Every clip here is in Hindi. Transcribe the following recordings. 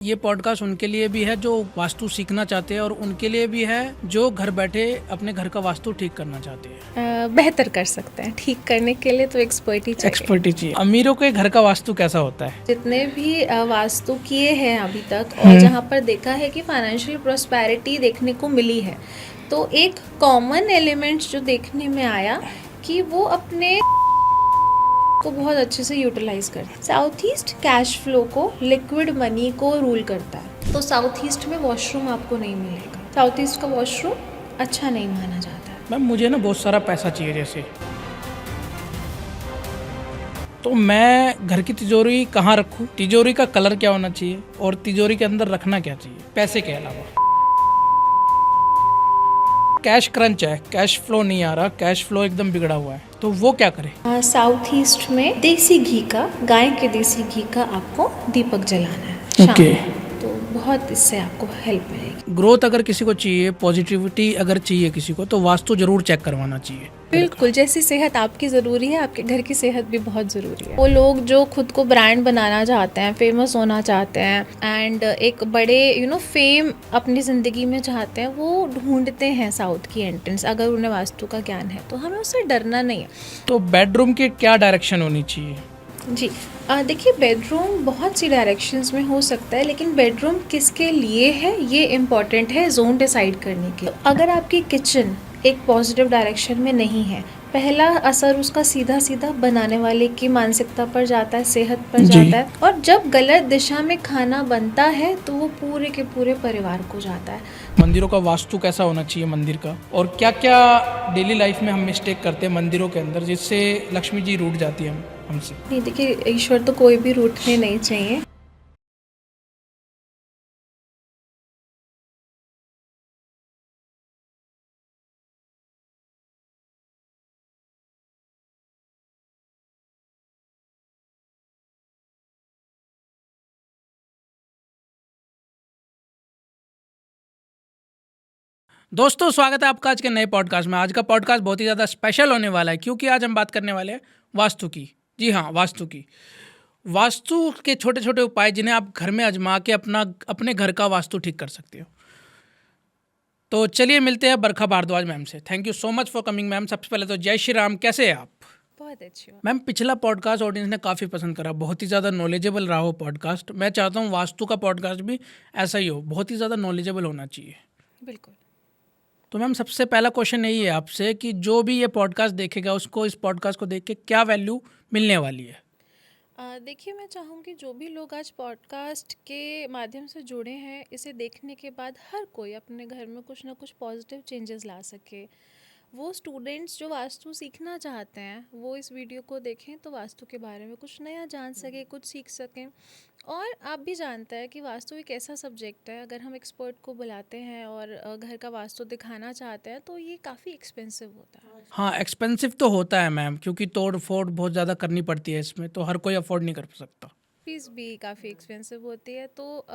ये पॉडकास्ट उनके लिए भी है जो वास्तु सीखना चाहते हैं और उनके लिए भी है जो घर बैठे अपने घर का वास्तु ठीक करना चाहते हैं। बेहतर कर सकते हैं। ठीक करने के लिए तो एक्सपर्टी चाहिए। अमीरों के घर का वास्तु कैसा होता है? जितने भी वास्तु किए हैं अभी तक और जहाँ पर देखा है कि फाइनेंशियल प्रोस्पेरिटी देखने को मिली है, तो एक कॉमन एलिमेंट्स जो देखने में आया कि वो अपने को बहुत अच्छे से यूटिलाइज करता है। साउथ ईस्ट कैश फ्लो को, लिक्विड मनी को रूल करता है, तो साउथ ईस्ट में वॉशरूम आपको नहीं मिलेगा। साउथ ईस्ट का वॉशरूम अच्छा नहीं माना जाता है। मैम मुझे ना बहुत सारा पैसा चाहिए जैसे, तो मैं घर की तिजोरी कहाँ रखूँ? तिजोरी का कलर क्या होना चाहिए और तिजोरी के अंदर रखना क्या चाहिए पैसे के अलावा? कैश क्रंच है, कैश फ्लो नहीं आ रहा, कैश फ्लो एकदम बिगड़ा हुआ है, तो वो क्या करे? साउथ ईस्ट में देसी घी का, गाय के देसी घी का आपको दीपक जलाना है शाम में, तो बहुत इससे आपको हेल्प मिलेगी। ग्रोथ अगर किसी को चाहिए, पॉजिटिविटी अगर चाहिए किसी को, तो वास्तु जरूर चेक करवाना चाहिए। बिल्कुल, जैसी सेहत आपकी ज़रूरी है, आपके घर की सेहत भी बहुत ज़रूरी है। वो लोग जो खुद को ब्रांड बनाना चाहते हैं, फेमस होना चाहते हैं एंड एक बड़े फेम अपनी ज़िंदगी में चाहते हैं, वो ढूंढते हैं साउथ की एंट्रेंस। अगर उन्हें वास्तु का ज्ञान है तो हमें उससे डरना नहीं है। तो बेडरूम की क्या डायरेक्शन होनी चाहिए? जी देखिए, बेडरूम बहुत सी डायरेक्शंस में हो सकता है, लेकिन बेडरूम किसके लिए है ये इम्पॉर्टेंट है जोन डिसाइड करने के। अगर आपकी किचन एक पॉजिटिव डायरेक्शन में नहीं है, पहला असर उसका सीधा सीधा बनाने वाले की मानसिकता पर जाता है, सेहत पर जाता है, और जब गलत दिशा में खाना बनता है तो वो पूरे के पूरे परिवार को जाता है। मंदिरों का वास्तु कैसा होना चाहिए मंदिर का, और क्या क्या डेली लाइफ में हम मिस्टेक करते हैं मंदिरों के अंदर जिससे लक्ष्मी जी रूठ जाती है हमसे? नहीं, देखिए, ईश्वर तो कोई भी रूठने नहीं चाहिए। दोस्तों, स्वागत है आपका आज के नए पॉडकास्ट में। आज का पॉडकास्ट बहुत ही ज़्यादा स्पेशल होने वाला है क्योंकि आज हम बात करने वाले हैं वास्तु की। जी हाँ, वास्तु की। वास्तु के छोटे छोटे उपाय जिन्हें आप घर में आजमा के अपने घर का वास्तु ठीक कर सकते हो। तो चलिए मिलते हैं बरखा भारद्वाज मैम से। Thank you so much for coming ma'am. सबसे पहले तो जय श्री राम, कैसे हैं आप? बहुत अच्छी बात। मैम, पिछला पॉडकास्ट ऑडियंस ने काफ़ी पसंद करा, बहुत ही ज़्यादा नॉलेजेबल रहा हो पॉडकास्ट। मैं चाहता हूँ वास्तु का पॉडकास्ट भी ऐसा ही हो, बहुत ही ज़्यादा नॉलेजेबल होना चाहिए। बिल्कुल। तो मैम, सबसे पहला क्वेश्चन यही है आपसे कि जो भी ये पॉडकास्ट देखेगा उसको इस पॉडकास्ट को देख के क्या वैल्यू मिलने वाली है? देखिए, मैं चाहूँगी जो भी लोग आज पॉडकास्ट के माध्यम से जुड़े हैं, इसे देखने के बाद हर कोई अपने घर में कुछ ना कुछ पॉजिटिव चेंजेस ला सके। वो स्टूडेंट्स जो वास्तु सीखना चाहते हैं, वो इस वीडियो को देखें तो वास्तु के बारे में कुछ नया जान सके, कुछ सीख सकें। और आप भी जानते हैं कि वास्तु एक ऐसा सब्जेक्ट है, अगर हम एक्सपर्ट को बुलाते हैं और घर का वास्तु दिखाना चाहते हैं तो ये काफ़ी एक्सपेंसिव होता है। हाँ, एक्सपेंसिव तो होता है मैम, क्योंकि तोड़ फोड़ बहुत ज़्यादा करनी पड़ती है इसमें, तो हर कोई अफोर्ड नहीं कर सकता। फीस भी काफ़ी एक्सपेंसिव होती है, तो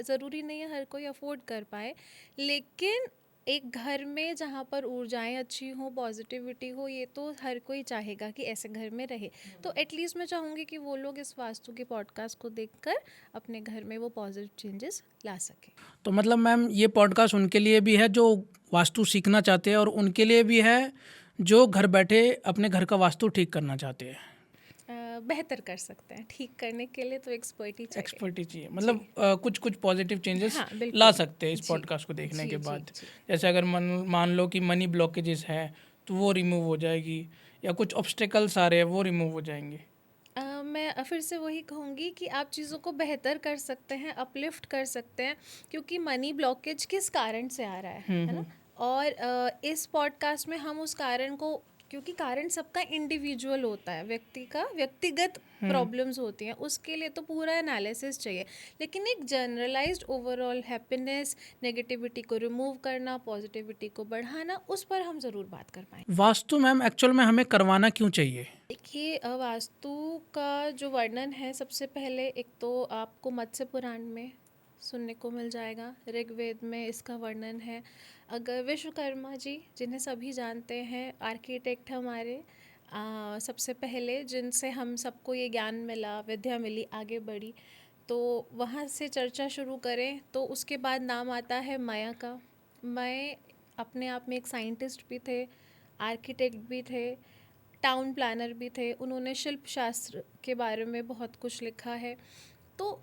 ज़रूरी नहीं है हर कोई अफोर्ड कर पाए, लेकिन एक घर में जहाँ पर ऊर्जाएं अच्छी हो, पॉजिटिविटी हो, ये तो हर कोई चाहेगा कि ऐसे घर में रहे। तो एटलीस्ट मैं चाहूँगी कि वो लोग इस वास्तु के पॉडकास्ट को देखकर अपने घर में वो पॉजिटिव चेंजेस ला सके। तो मतलब मैम, ये पॉडकास्ट उनके लिए भी है जो वास्तु सीखना चाहते हैं और उनके लिए भी है जो घर बैठे अपने घर का वास्तु ठीक करना चाहते हैं। बेहतर कर सकते हैं। ठीक करने के लिए तो एक्सपर्टी चाहिए, मतलब कुछ कुछ पॉजिटिव चेंजेस हाँ, बिल्कुल ला सकते हैं इस जी, पॉडकास्ट को देखने जी के जी बाद। जी। जैसे अगर मान लो कि मनी ब्लॉकेजेस है तो वो रिमूव हो जाएगी, या कुछ ऑब्स्टेकल्स आ रहे हैं वो रिमूव हो जाएंगे। मैं फिर से वही कहूँगी कि आप चीज़ों को बेहतर कर सकते हैं, अपलिफ्ट कर सकते हैं, क्योंकि मनी ब्लॉकेज किस कारण से आ रहा है ना। और इस पॉडकास्ट में हम उस कारण को, क्योंकि कारण सबका इंडिविजुअल होता है, व्यक्ति का व्यक्तिगत प्रॉब्लम्स होती हैं, उसके लिए तो पूरा एनालिसिस चाहिए, लेकिन एक जनरलाइज्ड ओवरऑल हैप्पीनेस, नेगेटिविटी को रिमूव करना, पॉजिटिविटी को बढ़ाना, उस पर हम ज़रूर बात कर पाएंगे। वास्तु मैम एक्चुअल में हमें करवाना क्यों चाहिए? देखिए, वास्तु का जो वर्णन है, सबसे पहले एक तो आपको मत्स्य पुराण में सुनने को मिल जाएगा, ऋग्वेद में इसका वर्णन है। अगर विश्वकर्मा जी, जिन्हें सभी जानते हैं, आर्किटेक्ट हमारे, सबसे पहले जिनसे हम सबको ये ज्ञान मिला, विद्या मिली, आगे बढ़ी, तो वहाँ से चर्चा शुरू करें तो उसके बाद नाम आता है माया का। मय अपने आप में एक साइंटिस्ट भी थे, आर्किटेक्ट भी थे, टाउन प्लानर भी थे। उन्होंने शिल्प शास्त्र के बारे में बहुत कुछ लिखा है। तो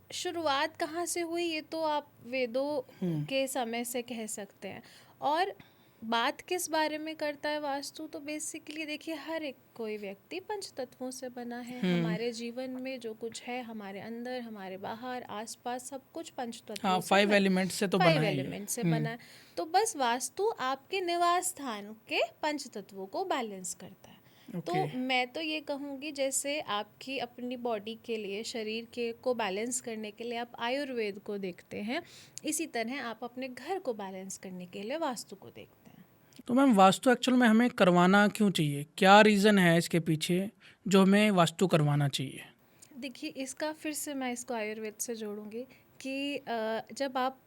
शुरुआत कहाँ से हुई ये तो आप वेदों के समय से कह सकते हैं। और बात किस बारे में करता है वास्तु, तो बेसिकली देखिए हर एक कोई व्यक्ति पंच तत्वों से बना है। हमारे जीवन में जो कुछ है, हमारे अंदर, हमारे बाहर, आसपास, सब कुछ पंच तत्वों हाँ, से 5 एलिमेंट से तो बना फाइव है ये। एलिमेंट से बना है। तो बस वास्तु आपके निवास स्थान के पंच तत्वों को बैलेंस करता है। तो मैं तो ये कहूँगी जैसे आपकी अपनी बॉडी के लिए, शरीर के को बैलेंस करने के लिए आप आयुर्वेद को देखते हैं, इसी तरह आप अपने घर को बैलेंस करने के लिए वास्तु को देखते हैं। तो मैम वास्तु एक्चुअल में हमें करवाना क्यों चाहिए, क्या रीज़न है इसके पीछे जो हमें वास्तु करवाना चाहिए? देखिए इसका फिर से मैं इसको आयुर्वेद से जोड़ूंगी कि जब आप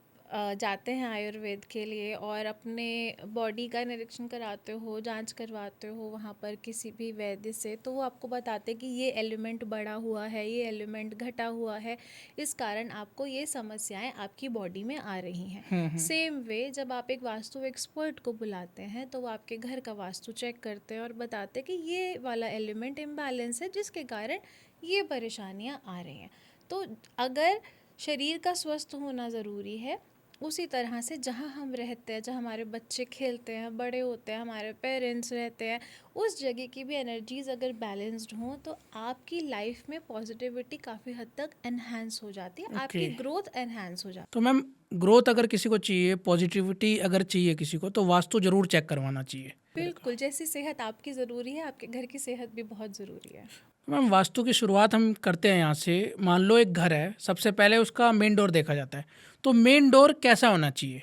जाते हैं आयुर्वेद के लिए और अपने बॉडी का निरीक्षण कराते हो, जांच करवाते हो वहाँ पर किसी भी वैद्य से, तो वो आपको बताते कि ये एलिमेंट बढ़ा हुआ है, ये एलिमेंट घटा हुआ है, इस कारण आपको ये समस्याएं आपकी बॉडी में आ रही हैं। सेम वे जब आप एक वास्तु एक्सपर्ट को बुलाते हैं तो वो आपके घर का वास्तु चेक करते हैं और बताते हैं कि ये वाला एलिमेंट इम्बैलेंस है जिसके कारण ये परेशानियां आ रही हैं। तो अगर शरीर का स्वस्थ होना ज़रूरी है, उसी तरह से जहाँ हम रहते हैं, जहाँ हमारे बच्चे खेलते हैं, बड़े होते हैं, हमारे पेरेंट्स रहते हैं, उस जगह की भी एनर्जीज़ अगर बैलेंस्ड हों तो आपकी लाइफ में पॉजिटिविटी काफ़ी हद तक एनहांस हो जाती है, आपकी ग्रोथ एनहांस हो जाती तो मैम ग्रोथ अगर किसी को चाहिए, पॉजिटिविटी अगर चाहिए किसी को, तो वास्तु जरूर चेक करवाना चाहिए। है। बिल्कुल, जैसी सेहत आपकी ज़रूरी है, आपके घर की सेहत भी बहुत ज़रूरी है। मैम वास्तु की शुरुआत हम करते हैं यहाँ से। मान लो एक घर है, सबसे पहले उसका मेन डोर देखा जाता है, तो मेन डोर कैसा होना चाहिए?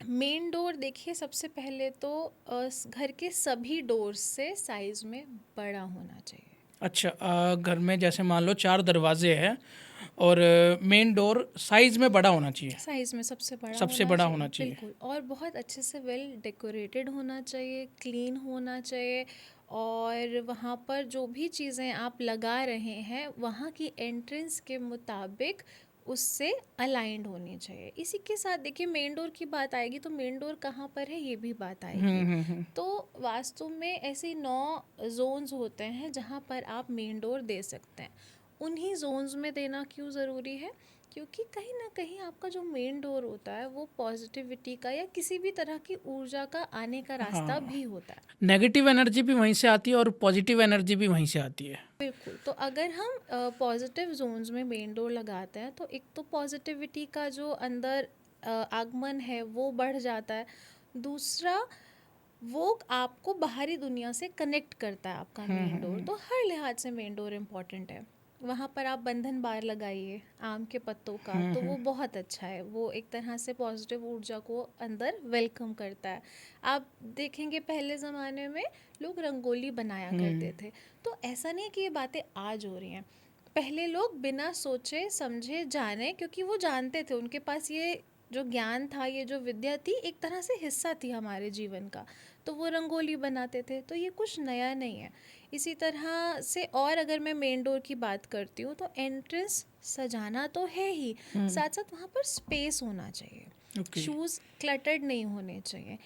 मेन डोर देखिए सबसे पहले तो घर के सभी डोर्स से साइज में बड़ा होना चाहिए। अच्छा, घर में जैसे मान लो 4 दरवाजे हैं और मेन डोर साइज में बड़ा होना चाहिए। साइज में सबसे बड़ा होना चाहिए। बिल्कुल। और बहुत अच्छे से वेल डेकोरेटेड होना चाहिए, क्लीन होना चाहिए। और वहाँ पर जो भी चीज़ें आप लगा रहे हैं वहाँ की एंट्रेंस के मुताबिक उससे अलाइंड होनी चाहिए। इसी के साथ देखिए मेन डोर की बात आएगी तो मेन डोर कहाँ पर है ये भी बात आएगी। तो वास्तु में ऐसे 9 जोन्स होते हैं जहाँ पर आप मेन डोर दे सकते हैं। उन्हीं जोन्स में देना क्यों ज़रूरी है, क्योंकि कहीं ना कहीं आपका जो मेन डोर होता है वो पॉजिटिविटी का या किसी भी तरह की ऊर्जा का आने का रास्ता भी होता है। नेगेटिव एनर्जी भी वहीं से आती है और पॉजिटिव एनर्जी भी वहीं से आती है। बिल्कुल। तो अगर हम पॉजिटिव जोन्स में मेन डोर लगाते हैं तो एक तो पॉजिटिविटी का जो अंदर आगमन है वो बढ़ जाता है। दूसरा, वो आपको बाहरी दुनिया से कनेक्ट करता है आपका मेन डोर। तो हर लिहाज से मेन डोर इम्पॉर्टेंट है। वहाँ पर आप बंधन बार लगाइए आम के पत्तों का, तो वो बहुत अच्छा है। वो एक तरह से पॉजिटिव ऊर्जा को अंदर वेलकम करता है। आप देखेंगे पहले ज़माने में लोग रंगोली बनाया करते थे। तो ऐसा नहीं कि ये बातें आज हो रही हैं। पहले लोग बिना सोचे समझे जाने, क्योंकि वो जानते थे, उनके पास ये जो ज्ञान था, ये जो विद्या थी, एक तरह से हिस्सा थी हमारे जीवन का, तो वो रंगोली बनाते थे। तो ये कुछ नया नहीं है। इसी तरह से और अगर मैं मेन डोर की बात करती हूँ तो एंट्रेंस सजाना तो है ही, साथ साथ वहाँ पर स्पेस होना चाहिए। शूज़ क्लटर्ड नहीं होने चाहिए।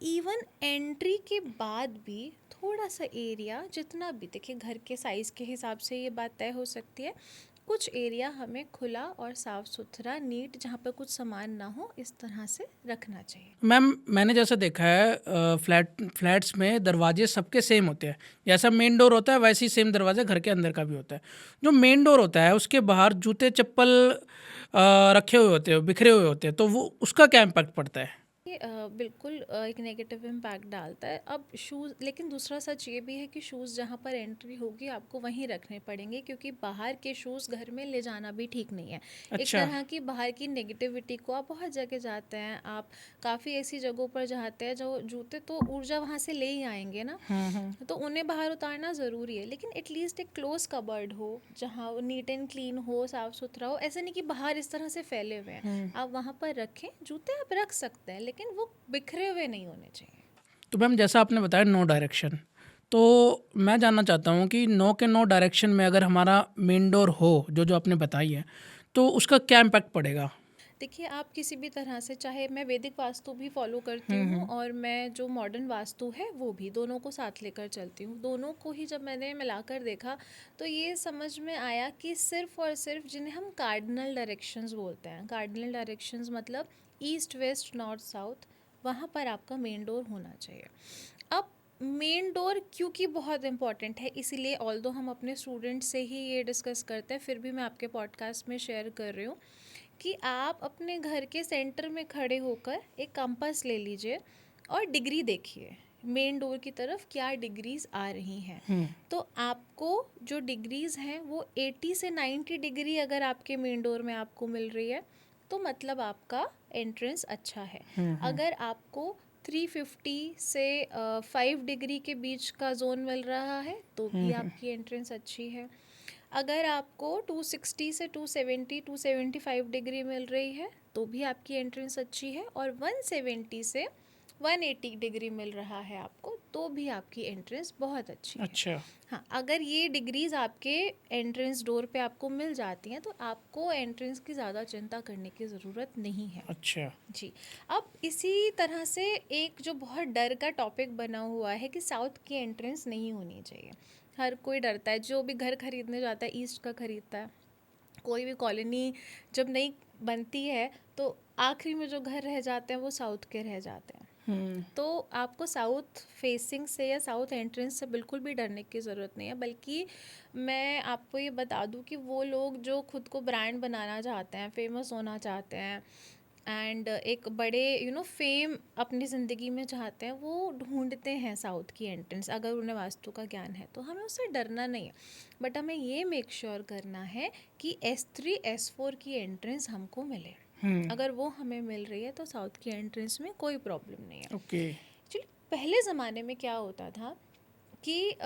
इवन एंट्री के बाद भी थोड़ा सा एरिया, जितना भी, देखिए घर के साइज़ के हिसाब से ये बात तय हो सकती है, कुछ एरिया हमें खुला और साफ़ सुथरा, नीट, जहाँ पर कुछ सामान ना हो, इस तरह से रखना चाहिए। मैम मैंने जैसा देखा है फ्लैट्स में दरवाजे सबके सेम होते हैं। जैसा मेन डोर होता है वैसे ही सेम दरवाज़ा घर के अंदर का भी होता है। जो मेन डोर होता है उसके बाहर जूते चप्पल रखे हुए होते हैं, बिखरे हुए होते हैं, तो वो उसका क्या इम्पैक्ट पड़ता है? ये बिल्कुल एक नेगेटिव इम्पैक्ट डालता है। अब शूज़, लेकिन दूसरा सच ये भी है कि शूज़ जहाँ पर एंट्री होगी आपको वहीं रखने पड़ेंगे, क्योंकि बाहर के शूज़ घर में ले जाना भी ठीक नहीं है। एक तरह की बाहर की नेगेटिविटी को, आप बहुत जगह जाते हैं, आप काफ़ी ऐसी जगहों पर जाते हैं जो जूते तो ऊर्जा वहाँ से ले ही आएंगे ना, तो उन्हें बाहर उतारना ज़रूरी है। लेकिन एटलीस्ट एक क्लोज कबर्ड हो जहाँ नीट एंड क्लीन हो, साफ़ सुथरा हो। ऐसा नहीं कि बाहर इस तरह से फैले हुए हैं, आप वहाँ पर रखें। जूते आप रख सकते हैं लेकिन वो बिखरे हुए नहीं होने चाहिए। तो मैम जैसा आपने बताया 9 डायरेक्शन, तो मैं जानना चाहता हूँ कि नो के नो डायरेक्शन में अगर हमारा मेन डोर हो, जो आपने बताई है, तो उसका क्या इम्पैक्ट पड़ेगा? देखिए, आप किसी भी तरह से, चाहे मैं वैदिक वास्तु भी फॉलो करती हूँ और मैं जो मॉडर्न वास्तु है वो भी, दोनों को साथ लेकर चलती हूँ। दोनों को ही जब मैंने मिलाकर देखा तो ये समझ में आया कि सिर्फ और सिर्फ जिन्हें हम कार्डिनल डायरेक्शंस बोलते हैं, कार्डिनल डायरेक्शंस मतलब ईस्ट वेस्ट नॉर्थ साउथ, वहाँ पर आपका मेन डोर होना चाहिए। अब मेन डोर क्योंकि बहुत इंपॉर्टेंट है, इसीलिए ऑल्दो हम अपने स्टूडेंट से ही ये डिस्कस करते हैं, फिर भी मैं आपके पॉडकास्ट में शेयर कर रही हूँ कि आप अपने घर के सेंटर में खड़े होकर एक कंपास ले लीजिए और डिग्री देखिए मेन डोर की तरफ क्या डिग्रीज आ रही हैं। तो आपको जो डिग्रीज हैं वो 80 से 90 डिग्री अगर आपके मेन डोर में आपको मिल रही है तो मतलब आपका एंट्रेंस अच्छा है। अगर आपको 350 से 5 डिग्री के बीच का जोन मिल रहा है तो भी आपकी एंट्रेंस अच्छी है। अगर आपको 260 से 270 275 डिग्री मिल रही है तो भी आपकी एंट्रेंस अच्छी है, और 170 से 180 डिग्री मिल रहा है आपको तो भी आपकी एंट्रेंस बहुत अच्छी है। अच्छा। हाँ, अगर ये डिग्रीज आपके एंट्रेंस डोर पे आपको मिल जाती हैं तो आपको एंट्रेंस की ज़्यादा चिंता करने की ज़रूरत नहीं है। अच्छा। जी। अब इसी तरह से एक जो बहुत डर का टॉपिक बना हुआ है कि साउथ की एंट्रेंस नहीं होनी चाहिए। हर कोई डरता है, जो भी घर खरीदने जाता है ईस्ट का खरीदता है। कोई भी कॉलोनी जब नई बनती है तो आखिरी में जो घर रह जाते हैं वो साउथ के रह जाते हैं। तो आपको साउथ फेसिंग से या साउथ एंट्रेंस से बिल्कुल भी डरने की ज़रूरत नहीं है, बल्कि मैं आपको ये बता दूं कि वो लोग जो खुद को ब्रांड बनाना चाहते हैं, फेमस होना चाहते हैं एंड एक बड़े फेम अपनी ज़िंदगी में चाहते हैं, वो ढूंढते हैं साउथ की एंट्रेंस। अगर उन्हें वास्तु का ज्ञान है तो हमें उससे डरना नहीं है, बट हमें ये मेक श्योर करना है कि S3 S4 की एंट्रेंस हमको मिले। अगर वो हमें मिल रही है तो साउथ की एंट्रेंस में कोई प्रॉब्लम नहीं है। ओके। एक्चुअली पहले ज़माने में क्या होता था कि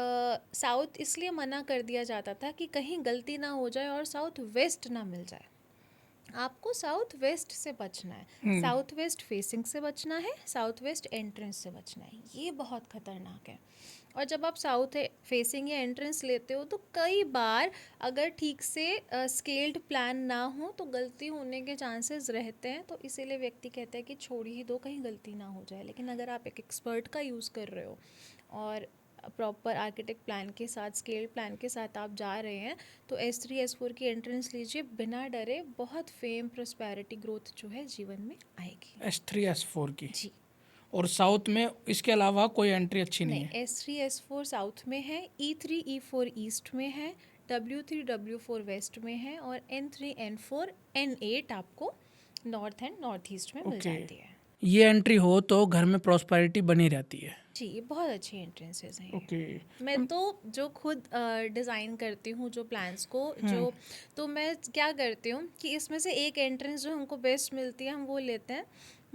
साउथ इसलिए मना कर दिया जाता था कि कहीं गलती ना हो जाए और साउथ वेस्ट ना मिल जाए। आपको साउथ वेस्ट से बचना है, साउथ वेस्ट फेसिंग से बचना है, साउथ वेस्ट एंट्रेंस से बचना है। ये बहुत ख़तरनाक है। और जब आप साउथ फेसिंग या एंट्रेंस लेते हो तो कई बार अगर ठीक से स्केल्ड प्लान ना हो तो गलती होने के चांसेस रहते हैं। तो इसीलिए व्यक्ति कहता है कि छोड़ ही दो, कहीं गलती ना हो जाए। लेकिन अगर आप एक एक्सपर्ट का यूज़ कर रहे हो और प्रॉपर आर्किटेक्ट प्लान के साथ, स्केल प्लान के साथ आप जा रहे हैं तो S3 S4 की एंट्रेंस लीजिए बिना डरे। बहुत फेम, प्रॉस्पेरिटी, ग्रोथ जो है जीवन में आएगी। S3 S4 की। जी। और साउथ में इसके अलावा कोई एंट्री अच्छी नहीं नहीं, है? S3 S4 साउथ में है, E3 E4 ईस्ट में है, W3 W4 वेस्ट में है, और N3 N4 N8 आपको नॉर्थ एंड नॉर्थ ईस्ट में मिल ओके। जाती है। ये एंट्री हो तो घर में प्रॉस्पेरिटी बनी रहती है। जी, ये बहुत अच्छी एंट्रेंसेस हैं ये। ओके। मैं तो जो खुद डिज़ाइन करती हूँ जो प्लान्स को, जो तो मैं क्या करती हूँ कि इसमें से एक एंट्रेंस जो हमको बेस्ट मिलती है हम वो लेते हैं।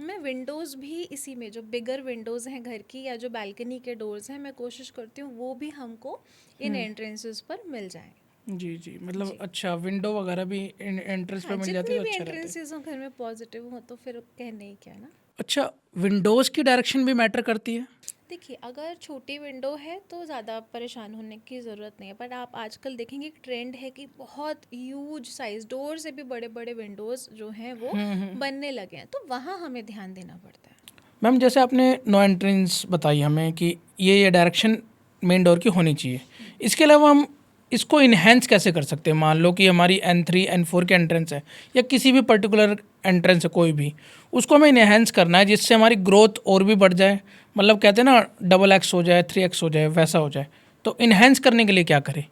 मैं विंडोज़ भी इसी में, जो बिगर विंडोज़ हैं घर की या जो बालकनी के डोर्स हैं, मैं कोशिश करती हूँ वो भी हमको इन एंट्रेंसेस पर मिल जाएं। जी जी, मतलब जी। अच्छा, विंडो वगैरह भी एंट्रेंस पे हाँ, मिल जाती है जितनी तो भी अच्छा रहता है। एंट्रेंसेस हो घर में पॉजिटिव हो तो फिर कहने ही क्या ना। अच्छा, विंडोज़ की डायरेक्शन भी मैटर करती है? देखिए, अगर छोटी विंडो है तो ज़्यादा परेशान होने की ज़रूरत नहीं है, पर आप आजकल देखेंगे एक ट्रेंड है कि बहुत ह्यूज साइज़, डोर से भी बड़े बड़े विंडोज़ जो हैं वो बनने लगे हैं, तो वहाँ हमें ध्यान देना पड़ता है। मैम, जैसे आपने नो एंट्रेंस बताई हमें कि ये डायरेक्शन मेन डोर की होनी चाहिए, इसके अलावा हम इसको इन्हेंस कैसे कर सकते हैं? मान लो कि हमारी N3 N4 की एंट्रेंस है या किसी भी पर्टिकुलर एंट्रेंस है कोई भी, उसको हमें इन्हेंस करना है जिससे हमारी ग्रोथ और भी बढ़ जाए। मतलब कहते हैं ना, XX हो जाए, 3X हो जाए, वैसा हो जाए। तो इन्हेंस करने के लिए क्या करें?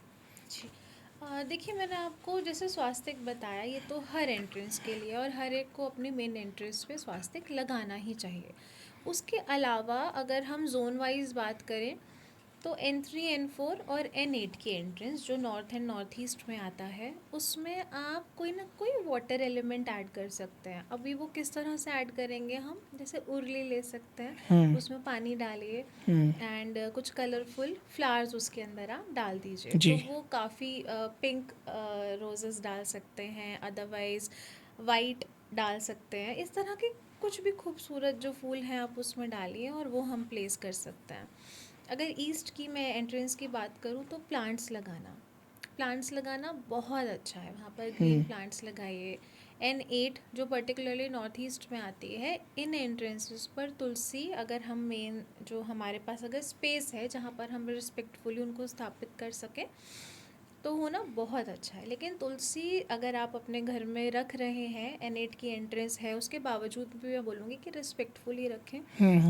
जी। देखिए, मैंने आपको जैसे स्वास्तिक बताया, ये तो हर एंट्रेंस के लिए, और हर एक को अपनी मेन एंट्रेंस पे स्वास्तिक लगाना ही चाहिए। उसके अलावा अगर हम जोन वाइज बात करें तो N3 N4 और N8 की एंट्रेंस जो नॉर्थ एंड नॉर्थ ईस्ट में आता है, उसमें आप कोई ना कोई वाटर एलिमेंट ऐड कर सकते हैं। अभी वो किस तरह से ऐड करेंगे हम, जैसे उर्ली ले सकते हैं, उसमें पानी डालिए एंड कुछ कलरफुल फ्लावर्स उसके अंदर आप डाल दीजिए, जी। तो वो काफ़ी पिंक रोजेस डाल सकते हैं, अदरवाइज वाइट डाल सकते हैं। इस तरह के कुछ भी खूबसूरत जो फूल हैं आप उसमें डालिए और वो हम प्लेस कर सकते हैं। अगर ईस्ट की मैं एंट्रेंस की बात करूँ तो प्लांट्स लगाना बहुत अच्छा है। वहाँ पर ग्रीन प्लांट्स लगाइए। N8 जो पर्टिकुलरली नॉर्थ ईस्ट में आती है, इन एंट्रेंसेस पर तुलसी, अगर हम मेन जो हमारे पास अगर स्पेस है जहाँ पर हम रिस्पेक्टफुली उनको स्थापित कर सकें तो होना बहुत अच्छा है। लेकिन तुलसी अगर आप अपने घर में रख रहे हैं, N8 की एंट्रेंस है, उसके बावजूद भी मैं बोलूँगी कि रिस्पेक्टफुली रखें,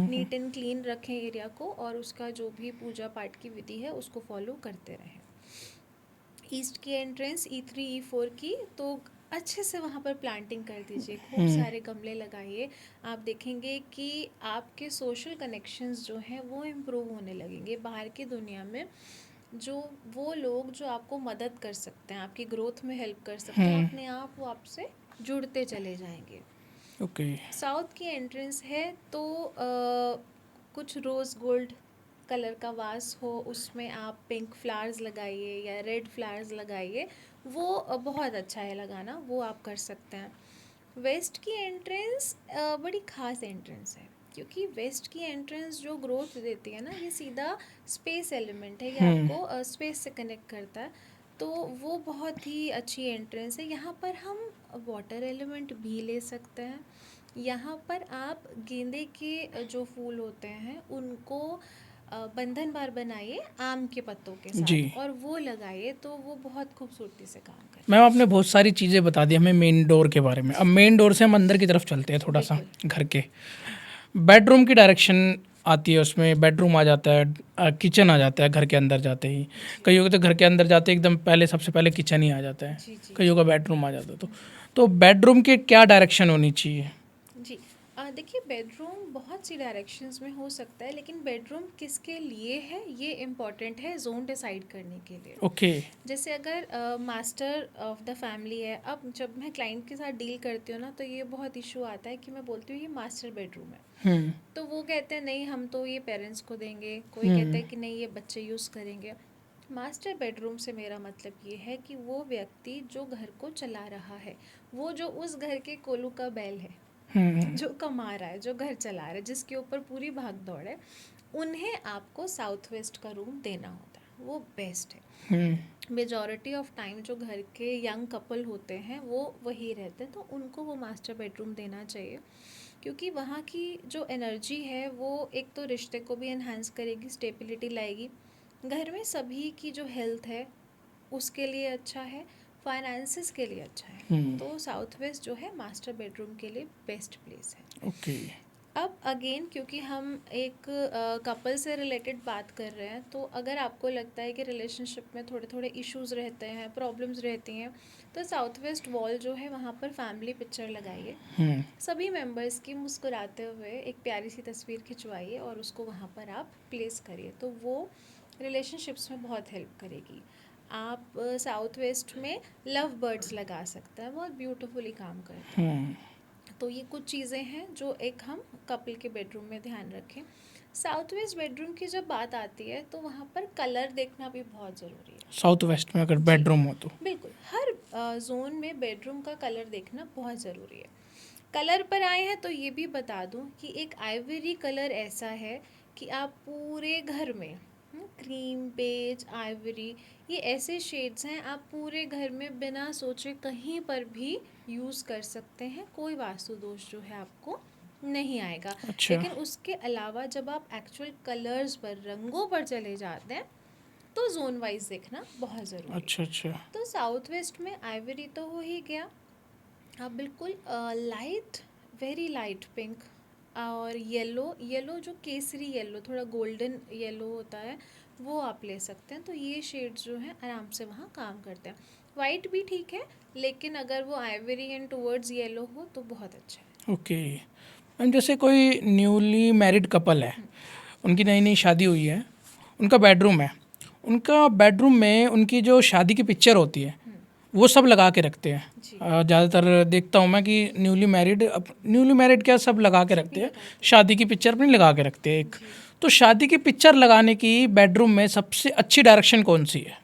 नीट एंड क्लीन रखें एरिया को, और उसका जो भी पूजा पाठ की विधि है उसको फॉलो करते रहें। ईस्ट की एंट्रेंस E3 E4 की, तो अच्छे से वहाँ पर प्लांटिंग कर दीजिए, खूब सारे गमले लगाइए। आप देखेंगे कि आपके सोशल कनेक्शंस जो हैं वो इम्प्रूव होने लगेंगे। बाहर की दुनिया में जो वो लोग जो आपको मदद कर सकते हैं, आपकी ग्रोथ में हेल्प कर सकते हैं, अपने आप वो आपसे जुड़ते चले जाएंगे। ओके। साउथ की एंट्रेंस है तो कुछ रोज़ गोल्ड कलर का वास हो, उसमें आप पिंक फ्लावर्स लगाइए या रेड फ्लावर्स लगाइए, वो बहुत अच्छा है लगाना, वो आप कर सकते हैं। वेस्ट की एंट्रेंस बड़ी ख़ास एंट्रेंस है, क्योंकि वेस्ट की एंट्रेंस जो ग्रोथ देती है ना, ये सीधा स्पेस एलिमेंट है, ये आपको स्पेस से कनेक्ट करता है, तो वो बहुत ही अच्छी एंट्रेंस है। यहाँ पर हम वाटर एलिमेंट भी ले सकते हैं। यहाँ पर आप गेंदे के जो फूल होते हैं उनको बंधन बार बनाइए आम के पत्तों के जी साथ और वो लगाइए, तो वो बहुत खूबसूरती से काम करें। मैम, आपने बहुत सारी चीज़ें बता दी हमें मेन डोर के बारे में। अब मेन डोर से हम अंदर की तरफ चलते हैं थोड़ा सा। घर के बेडरूम की डायरेक्शन आती है, उसमें बेडरूम आ जाता है, किचन आ जाता है घर के अंदर जाते ही। कईयों के तो घर के अंदर जाते ही एकदम पहले सबसे पहले किचन ही आ जाता है, जी जी कईयों का बेडरूम आ जाता है। तो बेडरूम की क्या डायरेक्शन होनी चाहिए? जी। देखिए, बेडरूम बहुत सी डायरेक्शंस में हो सकता है, लेकिन बेडरूम किसके लिए है ये इम्पॉर्टेंट है जोन डिसाइड करने के लिए। ओके। जैसे अगर मास्टर ऑफ द फैमिली है, अब जब मैं क्लाइंट के साथ डील करती हूँ ना, तो ये बहुत इशू आता है कि मैं बोलती हूँ ये मास्टर बेडरूम है, तो वो कहते हैं नहीं हम तो ये पेरेंट्स को देंगे, कोई कहता है कि नहीं ये बच्चे यूज़ करेंगे। मास्टर बेडरूम से मेरा मतलब ये है कि वो व्यक्ति जो घर को चला रहा है, वो जो उस घर के कोलू का बैल है, जो कमा रहा है, जो घर चला रहा है, जिसके ऊपर पूरी भाग दौड़ है, उन्हें आपको साउथ वेस्ट का रूम देना होता है, वो बेस्ट है। मेजॉरिटी ऑफ टाइम जो घर के यंग कपल होते हैं वो वही रहते हैं, तो उनको वो मास्टर बेडरूम देना चाहिए, क्योंकि वहाँ की जो एनर्जी है वो एक तो रिश्ते को भी एनहांस करेगी, स्टेबिलिटी लाएगी, घर में सभी की जो हेल्थ है उसके लिए अच्छा है, फाइनेंसेस के लिए अच्छा है। तो साउथ वेस्ट जो है मास्टर बेडरूम के लिए बेस्ट प्लेस है। ओके। अब अगेन क्योंकि हम एक कपल से रिलेटेड बात कर रहे हैं, तो अगर आपको लगता है कि रिलेशनशिप में थोड़े थोड़े इश्यूज रहते हैं, प्रॉब्लम्स रहती हैं, तो साउथ वेस्ट वॉल जो है वहाँ पर फैमिली पिक्चर लगाइए, सभी मेंबर्स की मुस्कुराते हुए एक प्यारी सी तस्वीर खिंचवाइए और उसको वहाँ पर आप प्लेस करिए, तो वो रिलेशनशिप्स में बहुत हेल्प करेगी। आप साउथ वेस्ट में लव बर्ड्स लगा सकते हैं, बहुत ब्यूटीफुली काम करते हैं। तो ये कुछ चीज़ें हैं जो एक हम कपल के बेडरूम में ध्यान रखें। साउथ वेस्ट बेडरूम की जब बात आती है तो वहाँ पर कलर देखना भी बहुत ज़रूरी है। साउथ वेस्ट में अगर बेडरूम हो तो बिल्कुल, हर जोन में बेडरूम का कलर देखना बहुत ज़रूरी है। कलर पर आए हैं तो ये भी बता दूं कि एक आइवरी कलर ऐसा है कि आप पूरे घर में क्रीम, बेज, आइवरी, ये ऐसे शेड्स हैं आप पूरे घर में बिना सोचे कहीं पर भी यूज़ कर सकते हैं, कोई वास्तु दोष जो है आपको नहीं आएगा। अच्छा। लेकिन उसके अलावा जब आप एक्चुअल कलर्स पर, रंगों पर चले जाते हैं तो जोन वाइज देखना बहुत ज़रूरी है। अच्छा। तो साउथ वेस्ट में आइवरी तो हो ही गया, आप बिल्कुल लाइट, वेरी लाइट पिंक और येलो जो केसरी येलो, थोड़ा गोल्डन येलो होता है, वो आप ले सकते हैं। तो ये शेड्स जो हैं आराम से वहाँ काम करते हैं। वाइट भी ठीक है, लेकिन अगर वो आइवरी एंड टुवर्ड्स येलो हो तो बहुत अच्छा है। ओके मैम, जैसे कोई न्यूली मैरिड कपल है, उनकी नई नई शादी हुई है, उनका बेडरूम है, उनका बेडरूम में उनकी जो शादी की पिक्चर होती है वो सब लगा के रखते हैं। जी। ज़्यादातर देखता हूँ मैं कि न्यूली मैरिड क्या सब लगा के रखते हैं, शादी की पिक्चर अपनी लगा के रखते हैं एक। तो शादी की पिक्चर लगाने की बेडरूम में सबसे अच्छी डायरेक्शन कौन सी है?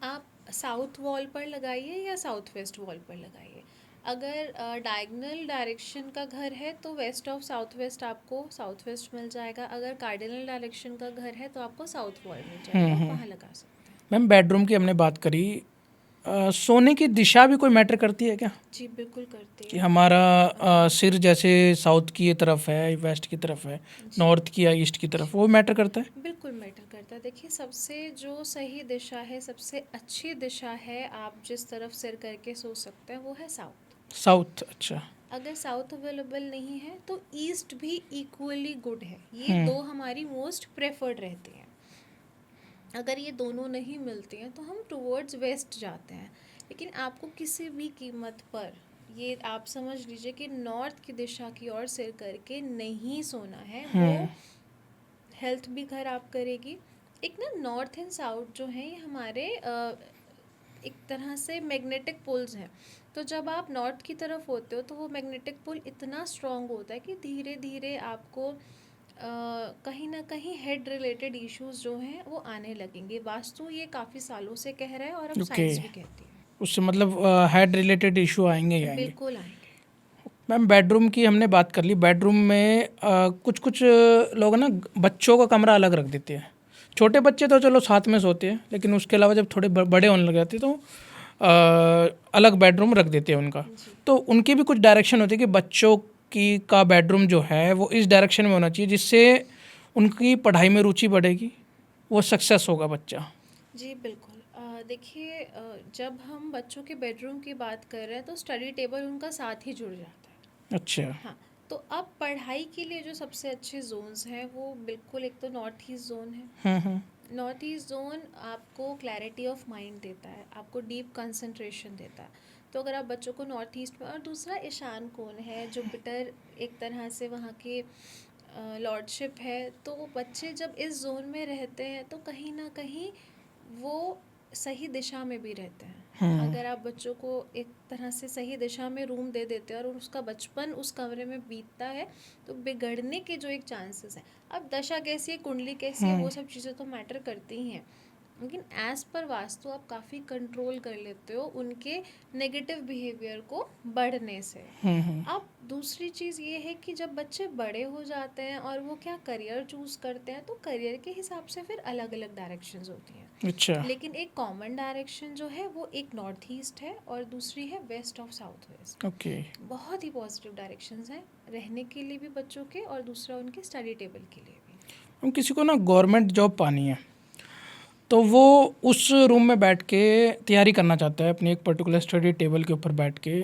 आप साउथ वॉल पर लगाइए या साउथ वेस्ट वॉल पर लगाइए। अगर डायगोनल डायरेक्शन का घर है तो वेस्ट ऑफ साउथ वेस्ट आपको साउथ वेस्ट मिल जाएगा। अगर कार्डिनल डायरेक्शन का घर है तो आपको साउथ वॉल मिल जाएगा, आप वहाँ लगा सकते हैं। मैम बेडरूम की हमने बात करी, सोने की दिशा भी कोई मैटर करती है क्या? जी बिल्कुल करती कि है। हमारा सिर जैसे साउथ की तरफ है, वेस्ट की तरफ है, नॉर्थ की या ईस्ट की तरफ, वो मैटर करता है? बिल्कुल मैटर करता है। देखिए, सबसे जो सही दिशा है, सबसे अच्छी दिशा है, आप जिस तरफ सिर करके सो सकते हैं वो है साउथ। साउथ, अच्छा। अगर साउथ अवेलेबल नहीं है तो ईस्ट भी इक्वली गुड है। ये दो हमारी मोस्ट प्रेफर्ड रहती हैं। अगर ये दोनों नहीं मिलती हैं तो हम टुवर्ड्स वेस्ट जाते हैं। लेकिन आपको किसी भी कीमत पर ये आप समझ लीजिए कि नॉर्थ की दिशा की ओर सिर करके नहीं सोना है। वो हेल्थ भी खराब करेगी। एक ना नॉर्थ एंड साउथ जो है ये हमारे एक तरह से मैग्नेटिक पोल्स हैं। तो जब आप नॉर्थ की तरफ होते हो तो वो मैग्नेटिक पोल इतना स्ट्रांग होता है कि धीरे धीरे आपको कहीं ना कहीं हेड रिलेटेड इश्यूज जो हैं वो आने लगेंगे। वास्तु ये काफ़ी सालों से कह रहा है और अब ओके, साइंस भी कहती है। उससे मतलब हेड रिलेटेड इशू आएंगे ही आएंगे। बिल्कुल आएंगे। मैम बेडरूम की हमने बात कर ली। बेडरूम में कुछ कुछ लोग ना बच्चों का कमरा अलग रख देते हैं। छोटे बच्चे तो चलो साथ में सोते हैं, लेकिन उसके अलावा जब थोड़े बड़े होने लग जाते हैं तो अलग बेडरूम रख देते हैं उनका। जी तो उनकी भी कुछ डायरेक्शन होती है कि बच्चों की का बेडरूम जो है वो इस डायरेक्शन में होना चाहिए, जिससे उनकी पढ़ाई में रुचि बढ़ेगी, वो सक्सेस होगा बच्चा। जी बिल्कुल। देखिए, जब हम बच्चों के बेडरूम की बात कर रहे हैं तो स्टडी टेबल उनका साथ ही जुड़ जाता है। अच्छा। हाँ, तो अब पढ़ाई के लिए जो सबसे अच्छे जोन्स हैं वो बिल्कुल एक तो नॉर्थ ईस्ट जोन है। नॉर्थ ईस्ट जोन आपको क्लैरिटी ऑफ माइंड देता है, आपको डीप कंसंट्रेशन देता है। तो अगर आप बच्चों को नॉर्थ ईस्ट में, और दूसरा ईशान कोण है, जुपिटर एक तरह से वहाँ के लॉर्डशिप है। तो बच्चे जब इस जोन में रहते हैं तो कहीं ना कहीं वो सही दिशा में भी रहते हैं। अगर आप बच्चों को एक तरह से सही दिशा में रूम दे देते हैं और उसका बचपन उस कमरे में बीतता है तो बिगड़ने के जो एक चांसेस हैं। अब दशा कैसी है, कुंडली कैसी है, वो सब चीज़ें तो मैटर करती ही हैं। लेकिन एज पर वास्तु आप काफ़ी कंट्रोल कर लेते हो उनके नेगेटिव बिहेवियर को बढ़ने से। अब दूसरी चीज़ ये है कि जब बच्चे बड़े हो जाते हैं और वो क्या करियर चूज़ करते हैं तो करियर के हिसाब से फिर अलग अलग डायरेक्शंस होती हैं। अच्छा। लेकिन एक कॉमन डायरेक्शन जो है वो एक नॉर्थ ईस्ट है और दूसरी है west of south west. Okay. बहुत ही पॉजिटिव डायरेक्शंस हैं रहने के लिए भी बच्चों के, और दूसरा उनके स्टडी टेबल के लिए भी। हम किसी को ना गवर्नमेंट जॉब पानी है तो वो उस रूम में बैठ के तैयारी करना चाहता है अपनी एक पर्टिकुलर स्टडी टेबल के ऊपर बैठ के।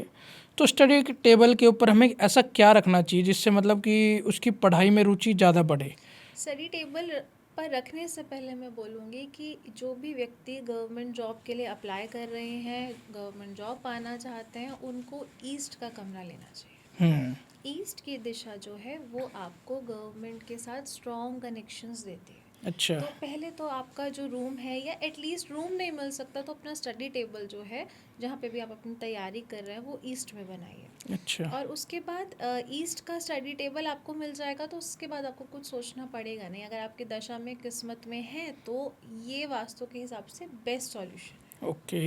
तो स्टडी टेबल के ऊपर हमें ऐसा क्या रखना चाहिए जिससे मतलब कि उसकी पढ़ाई में रुचि ज़्यादा बढ़े? स्टडी टेबल पर रखने से पहले मैं बोलूँगी कि जो भी व्यक्ति गवर्नमेंट जॉब के लिए अप्लाई कर रहे हैं, गवर्नमेंट जॉब पाना चाहते हैं, उनको ईस्ट का कमरा लेना चाहिए। ईस्ट की दिशा जो है वो आपको गवर्नमेंट के साथ स्ट्रॉन्ग कनेक्शंस देती है। अच्छा। तो पहले तो आपका जो रूम है, या एटलीस्ट रूम नहीं मिल सकता तो अपना स्टडी टेबल जो है जहाँ पे भी आप अपनी तैयारी कर रहे हैं वो ईस्ट में बनाइए। अच्छा। और उसके बाद ईस्ट का स्टडी टेबल आपको मिल जाएगा तो उसके बाद आपको कुछ सोचना पड़ेगा नहीं। अगर आपकी दशा में किस्मत में है तो ये वास्तु के हिसाब से बेस्ट सॉल्यूशन है। ओके।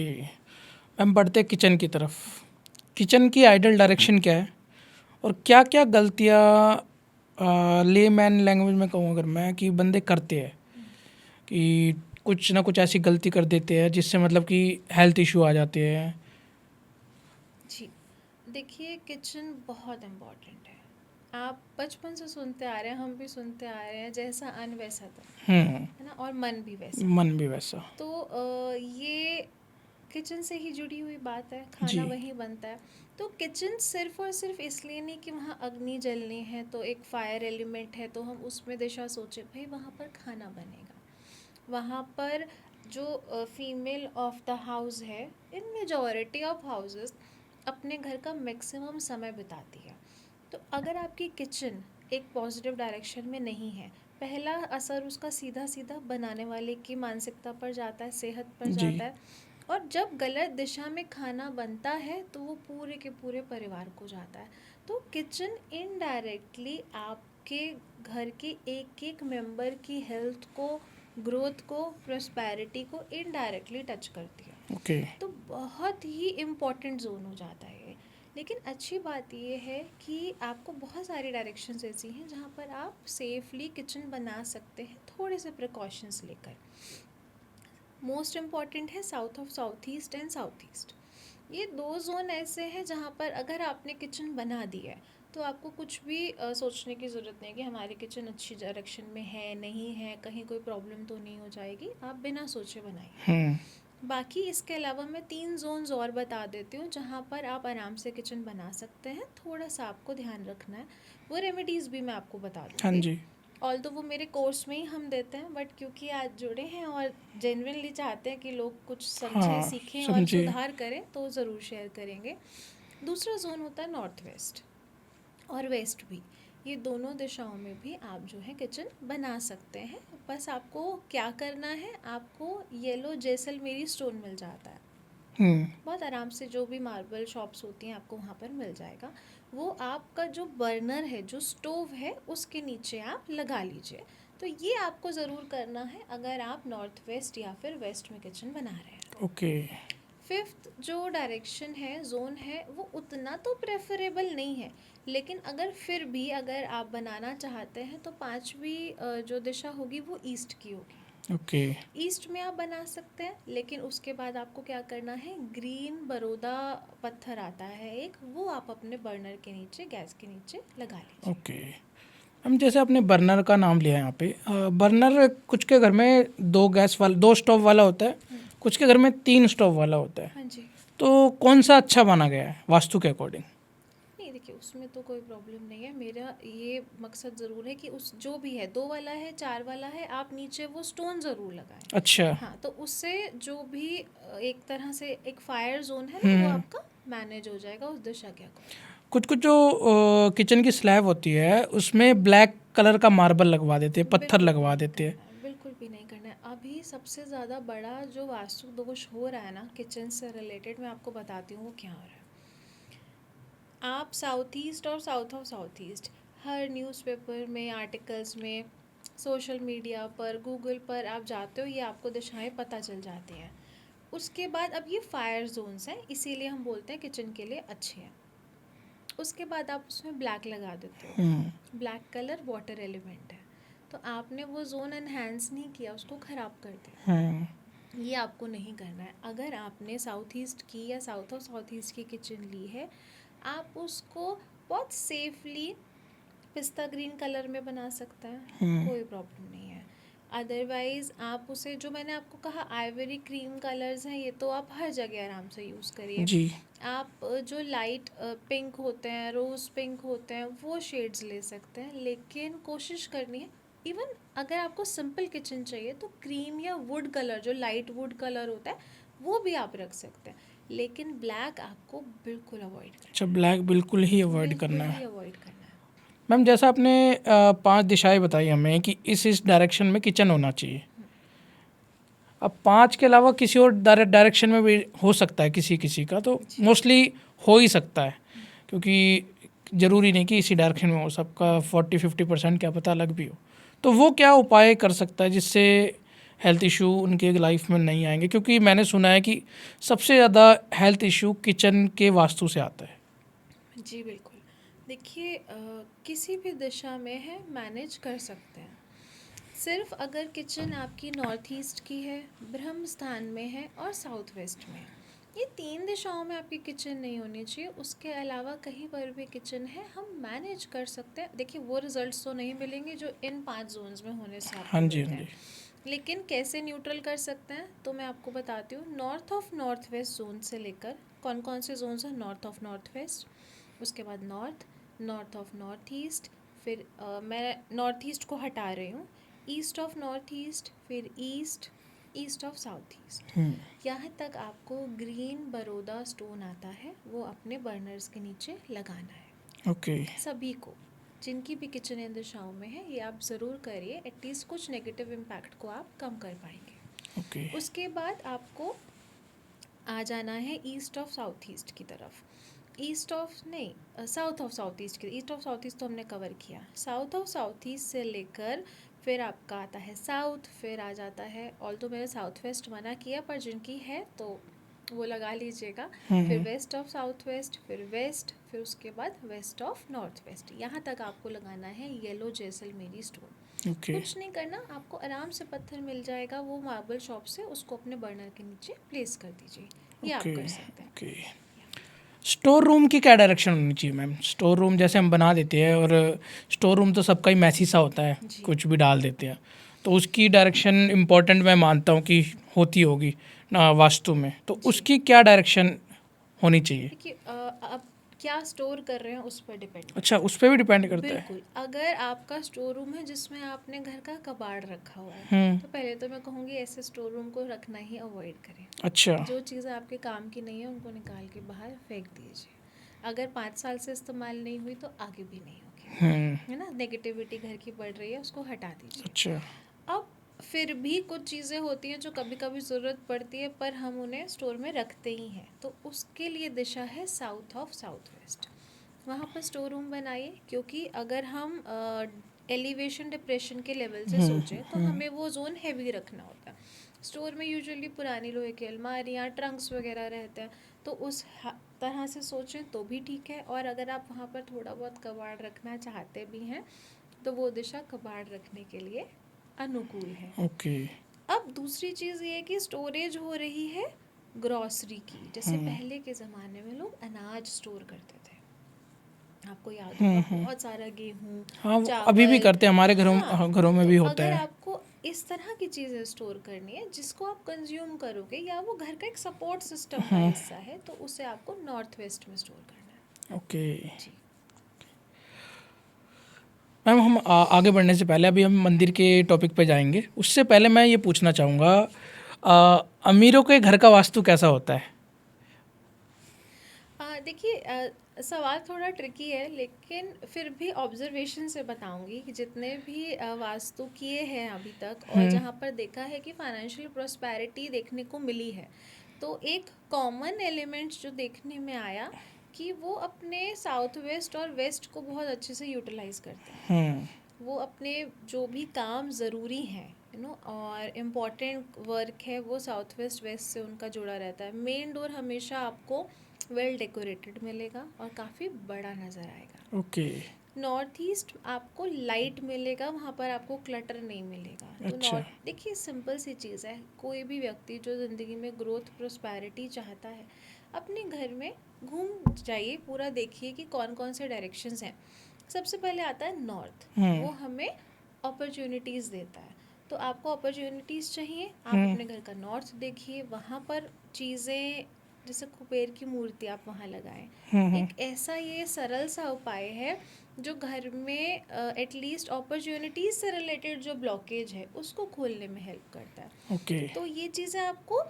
हम बढ़ते किचन की तरफ। किचन की आइडल डायरेक्शन क्या है और क्या क्या गलतियाँ लेमैन लैंग्वेज में कहूँ अगर मैं कि बंदे करते हैं कि कुछ ना कुछ ऐसी गलती कर देते हैं जिससे मतलब कि हेल्थ इशू आ जाते हैं? जी, देखिए, किचन बहुत इम्पॉर्टेंट है। आप बचपन से सुनते आ रहे हैं, हम भी सुनते आ रहे हैं, जैसा अन्न वैसा तन, है ना, और मन भी वैसा। मन भी वैसा। तो ये किचन से ही जुड़ी हुई बात है, जी। खाना वहीं बनता है। तो किचन सिर्फ और सिर्फ इसलिए नहीं कि वहाँ अग्नि जलनी है तो एक फायर एलिमेंट है तो हम उसमें दिशा सोचे, भाई वहाँ पर खाना बनेगा। वहाँ पर जो फीमेल ऑफ द हाउस है, इन मेजॉरिटी ऑफ हाउसेस अपने घर का मैक्सिमम समय बिताती है। तो अगर आपकी किचन एक पॉजिटिव डायरेक्शन में नहीं है, पहला असर उसका सीधा सीधा बनाने वाले की मानसिकता पर जाता है, सेहत पर जी। जाता है। और जब गलत दिशा में खाना बनता है तो वो पूरे के पूरे परिवार को जाता है। तो किचन इनडायरेक्टली आपके घर के एक एक मेंबर की हेल्थ को, ग्रोथ को, प्रॉस्पेरिटी को इनडायरेक्टली टच करती है। ओके। तो बहुत ही इम्पोर्टेंट जोन हो जाता है ये। लेकिन अच्छी बात ये है कि आपको बहुत सारी डायरेक्शंस ऐसी हैं जहाँ पर आप सेफली किचन बना सकते हैं थोड़े से प्रिकॉशंस लेकर। मोस्ट इम्पॉर्टेंट है south of south east and south east. ये दो जोन ऐसे हैं जहाँ पर अगर आपने किचन बना दी है तो आपको कुछ भी सोचने की ज़रूरत नहीं कि हमारी किचन अच्छी डायरेक्शन में है नहीं है, कहीं कोई प्रॉब्लम तो नहीं हो जाएगी। आप बिना सोचे बनाइए। बाकी इसके अलावा मैं 3 जोन्स और बता देती हूँ जहाँ पर आप आराम से किचन बना सकते हैं। थोड़ा सा आपको ध्यान रखना है, वो रेमेडीज़ भी मैं आपको बता हाँ दूँगी। जी। ऑल तो वो मेरे कोर्स में ही हम देते हैं, बट क्योंकि आज जुड़े हैं और जेन्युइनली चाहते हैं कि लोग कुछ समझें, हाँ, सीखें और समझिए। सुधार करें, तो ज़रूर शेयर करेंगे। दूसरा जोन होता है नॉर्थ वेस्ट और वेस्ट भी। ये दोनों दिशाओं में भी आप जो है किचन बना सकते हैं। बस आपको क्या करना है, आपको येलो जैसलमेरी स्टोन मिल जाता है बहुत आराम से, जो भी मार्बल शॉप्स होती हैं आपको वहाँ पर मिल जाएगा। वो आपका जो बर्नर है, जो स्टोव है, उसके नीचे आप लगा लीजिए। तो ये आपको ज़रूर करना है अगर आप नॉर्थ वेस्ट या फिर वेस्ट में किचन बना रहे हैं। ओके। फिफ्थ जो डायरेक्शन है, जोन है, वो उतना तो प्रेफरेबल नहीं है, लेकिन अगर फिर भी अगर आप बनाना चाहते हैं तो पांचवी जो दिशा होगी वो ईस्ट की होगी। ओके। ईस्ट में आप बना सकते हैं, लेकिन उसके बाद आपको क्या करना है, ग्रीन बरोदा पत्थर आता है एक, वो आप अपने बर्नर के नीचे, गैस के नीचे लगा लीजिए। ओके। हम जैसे आपने बर्नर का नाम लिया यहाँ पे, बर्नर कुछ के घर में 2 स्टोव वाला होता है, कुछ के घर में 3 स्टोव वाला होता है। हाँ जी। तो कौन सा अच्छा माना गया है वास्तु के अकॉर्डिंग? नहीं देखिए, उसमें तो कोई प्रॉब्लम नहीं है। मेरा ये मकसद ज़रूर है कि उस जो भी है, 2 वाला है, 4 वाला है, आप नीचे वो स्टोन ज़रूर लगाएं। अच्छा। हाँ, तो उससे जो भी एक तरह से एक फायर जोन है ना, वो आपका मैनेज हो जाएगा उस दिशा के अकॉर्डिंग। कुछ कुछ जो किचन की स्लैब होती है उसमें ब्लैक कलर का मार्बल लगवा देते हैं, पत्थर बिल्कुल भी लगवा नहीं देते हैं। करना है, बिल्कुल भी नहीं करना है। अभी सबसे ज़्यादा बड़ा जो वास्तु दोष हो रहा है ना किचन से रिलेटेड, मैं आपको बताती हूँ वो क्या हो रहा है। आप साउथ ईस्ट और south of south east her newspaper में, आर्टिकल्स में, सोशल मीडिया पर, गूगल पर आप जाते हो, ये आपको दिशाएं पता चल जाती हैं। उसके बाद अब ये फायर जोन्स हैं, इसीलिए हम बोलते हैं किचन के लिए अच्छे हैं। उसके बाद आप उसमें ब्लैक लगा देते हो। ब्लैक कलर वाटर एलिमेंट है, तो आपने वो जोन एनहेंस नहीं किया, उसको ख़राब कर दिया। ये आपको नहीं करना है। अगर आपने साउथ ईस्ट की या साउथ ऑफ साउथ ईस्ट की किचन ली है, आप उसको बहुत सेफली पिस्ता ग्रीन कलर में बना सकते हैं, कोई प्रॉब्लम नहीं है। अदरवाइज़ आप उसे, जो मैंने आपको कहा आइवरी क्रीम कलर्स हैं, ये तो आप हर जगह आराम से यूज़ करिए। जी। आप जो लाइट पिंक होते हैं, रोज़ पिंक होते हैं, वो शेड्स ले सकते हैं, लेकिन कोशिश करनी है, इवन अगर आपको सिंपल किचन चाहिए तो क्रीम या वुड कलर, जो लाइट वुड कलर होता है, वो भी आप रख सकते हैं, लेकिन ब्लैक आपको बिल्कुल अवॉइड करना अच्छा, ब्लैक बिल्कुल ही है, अवॉइड बिल्कुल करना ही है। अवॉइड करना है। मैम जैसा आपने 5 दिशाएं बताई हमें कि इस डायरेक्शन में किचन होना चाहिए, अब 5 के अलावा किसी और डायरेक्शन में भी हो सकता है किसी किसी का, तो मोस्टली हो ही सकता है, क्योंकि ज़रूरी नहीं कि इसी डायरेक्शन में हो, सबका 40-50% क्या पता अलग भी हो। तो वो क्या उपाय कर सकता है जिससे हेल्थ इशू उनके लाइफ में नहीं आएंगे? क्योंकि मैंने सुना है कि सबसे ज़्यादा हेल्थ इशू किचन के वास्तु से आता है। जी बिल्कुल। देखिए, किसी भी दिशा में है, मैनेज कर सकते हैं। सिर्फ अगर किचन आपकी नॉर्थ ईस्ट की है, ब्रह्म स्थान में है और साउथ वेस्ट में है, ये 3 दिशाओं में आपकी किचन नहीं होनी चाहिए। उसके अलावा कहीं पर भी किचन है, हम मैनेज कर सकते हैं। देखिए, वो रिजल्ट्स तो नहीं मिलेंगे जो इन 5 जोन्स में होने से हाँ आपको जी, मिलते हाँ हैं, जी। लेकिन कैसे न्यूट्रल कर सकते हैं तो मैं आपको बताती हूँ। North of north west zone से लेकर, कौन कौन से जोन्स हैं, नॉर्थ ऑफ नॉर्थ वेस्ट, उसके बाद north, north of north east, फिर मैं नॉर्थ ईस्ट को हटा रही हूँ, ईस्ट ऑफ नॉर्थ ईस्ट, फिर east, east of south east, यहाँ तक आपको ग्रीन बरोदा स्टोन आता है, वो अपने बर्नर्स के नीचे लगाना है। ओके। सभी को, जिनकी भी किचन इन दिशाओं में है, ये आप ज़रूर करिए, एटलीस्ट कुछ नेगेटिव इम्पैक्ट को आप कम कर पाएंगे। ओके। उसके बाद आपको आ जाना है ईस्ट ऑफ साउथ ईस्ट की तरफ। ईस्ट ऑफ नहीं, साउथ ऑफ साउथ ईस्ट की, ईस्ट ऑफ साउथ ईस्ट तो हमने कवर किया। साउथ ऑफ साउथ ईस्ट से लेकर फिर आपका आता है साउथ, फिर आ जाता है, ऑल तो मैंने साउथ वेस्ट मना किया, पर जिनकी है तो वो लगा लीजिएगा। फिर वेस्ट ऑफ साउथ वेस्ट, फिर वेस्ट, फिर उसके बाद वेस्ट ऑफ नॉर्थ वेस्ट, यहाँ तक आपको लगाना है येलो जैसलमेरी स्टोन। ओके कुछ नहीं करना, आपको आराम से पत्थर मिल जाएगा वो मार्बल शॉप से, उसको अपने बर्नर के नीचे प्लेस कर दीजिए। ये आप ओके कर सकते हैं। ओके। स्टोर रूम की क्या डायरेक्शन होनी चाहिए मैम? स्टोर रूम जैसे हम बना देते हैं, और स्टोर रूम तो सबका ही मैसी सा होता है, जी। कुछ भी डाल देते हैं, तो उसकी डायरेक्शन इम्पोर्टेंट मैं मानता हूँ कि होती होगी ना वास्तु में, तो जी। उसकी क्या डायरेक्शन होनी चाहिए? देखिए आप क्या स्टोर कर रहे हैं उस पर डिपेंड। अच्छा, उस पर भी डिपेंड करता है। बिल्कुल, अगर आपका स्टोर रूम है जिसमें आपने घर का कबाड़ रखा हुआ है, तो पहले तो मैं कहूँगी ऐसे स्टोर रूम को रखना ही अवॉइड करें। अच्छा। जो चीज़ें आपके काम की नहीं है उनको निकाल के बाहर फेंक दीजिए। अगर 5 साल से इस्तेमाल नहीं हुई तो आगे भी नहीं होगी, है ना। नेगेटिविटी घर की बढ़ रही है, उसको हटा दीजिए। अच्छा। अब फिर भी कुछ चीज़ें होती हैं जो कभी कभी ज़रूरत पड़ती है, पर हम उन्हें स्टोर में रखते ही हैं, तो उसके लिए दिशा है साउथ ऑफ साउथ वेस्ट। वहाँ पर स्टोर रूम बनाइए, क्योंकि अगर हम एलिवेशन डिप्रेशन के लेवल से सोचें तो हमें वो जोन हैवी रखना होता है। स्टोर में यूजुअली पुरानी लोहे की अलमारियाँ, ट्रंक्स वगैरह रहते हैं, तो उस तरह से सोचें तो भी ठीक है। और अगर आप वहाँ पर थोड़ा बहुत कबाड़ रखना चाहते भी हैं तो वो दिशा कबाड़ रखने के लिए अनुकूल है। ओके। अब दूसरी चीज़ ये है कि स्टोरेज हो रही है ग्रॉसरी की। जैसे पहले के ज़माने में लोग अनाज स्टोर करते थे, आपको याद होगा, बहुत सारा गेहूँ, हाँ, वो अभी भी चावल। करते हैं, हमारे घरों हाँ, घरों में तो भी होता अगर है। आपको इस तरह की चीज़ें स्टोर करनी है जिसको आप कंज्यूम करोगे या वो घर का एक सपोर्ट सिस्टम का हिस्सा है, तो उसे आपको नॉर्थ वेस्ट में स्टोर करना है। ओके जी। मैम, हम आगे बढ़ने से पहले अभी हम मंदिर के टॉपिक पे जाएंगे, उससे पहले मैं ये पूछना चाहूँगा, अमीरों के घर का वास्तु कैसा होता है? देखिए, सवाल थोड़ा ट्रिकी है, लेकिन फिर भी ऑब्जर्वेशन से बताऊंगी कि जितने भी वास्तु किए हैं अभी तक, और जहाँ पर देखा है कि फाइनेंशियल प्रोस्पैरिटी देखने को मिली है, तो एक कॉमन एलिमेंट जो देखने में आया कि वो अपने साउथ वेस्ट और वेस्ट को बहुत अच्छे से यूटिलाइज करते हैं। वो अपने जो भी काम ज़रूरी हैं, और इम्पॉर्टेंट वर्क है, वो साउथ वेस्ट वेस्ट से उनका जुड़ा रहता है। मेन डोर हमेशा आपको वेल डेकोरेटेड मिलेगा और काफ़ी बड़ा नज़र आएगा। ओके। नॉर्थ ईस्ट आपको लाइट मिलेगा, वहाँ पर आपको क्लटर नहीं मिलेगा। तो अच्छा। नॉर्थ, देखिए सिंपल सी चीज़ है, कोई भी व्यक्ति जो ज़िंदगी में ग्रोथ प्रोस्पैरिटी चाहता है, अपने घर में घूम जाइए, पूरा देखिए कि कौन कौन से डायरेक्शंस हैं। सबसे पहले आता है नॉर्थ, वो हमें अपॉर्चुनिटीज़ देता है। तो आपको अपॉर्चुनिटीज़ चाहिए, आप अपने घर का नॉर्थ देखिए, वहाँ पर चीज़ें, जैसे कुबेर की मूर्ति आप वहाँ लगाएं। एक ऐसा ये सरल सा उपाय है जो घर में एटलीस्ट अपॉर्चुनिटीज से रिलेटेड जो ब्लॉकेज है उसको खोलने में हेल्प करता है। ओके। तो ये चीज़ें आपको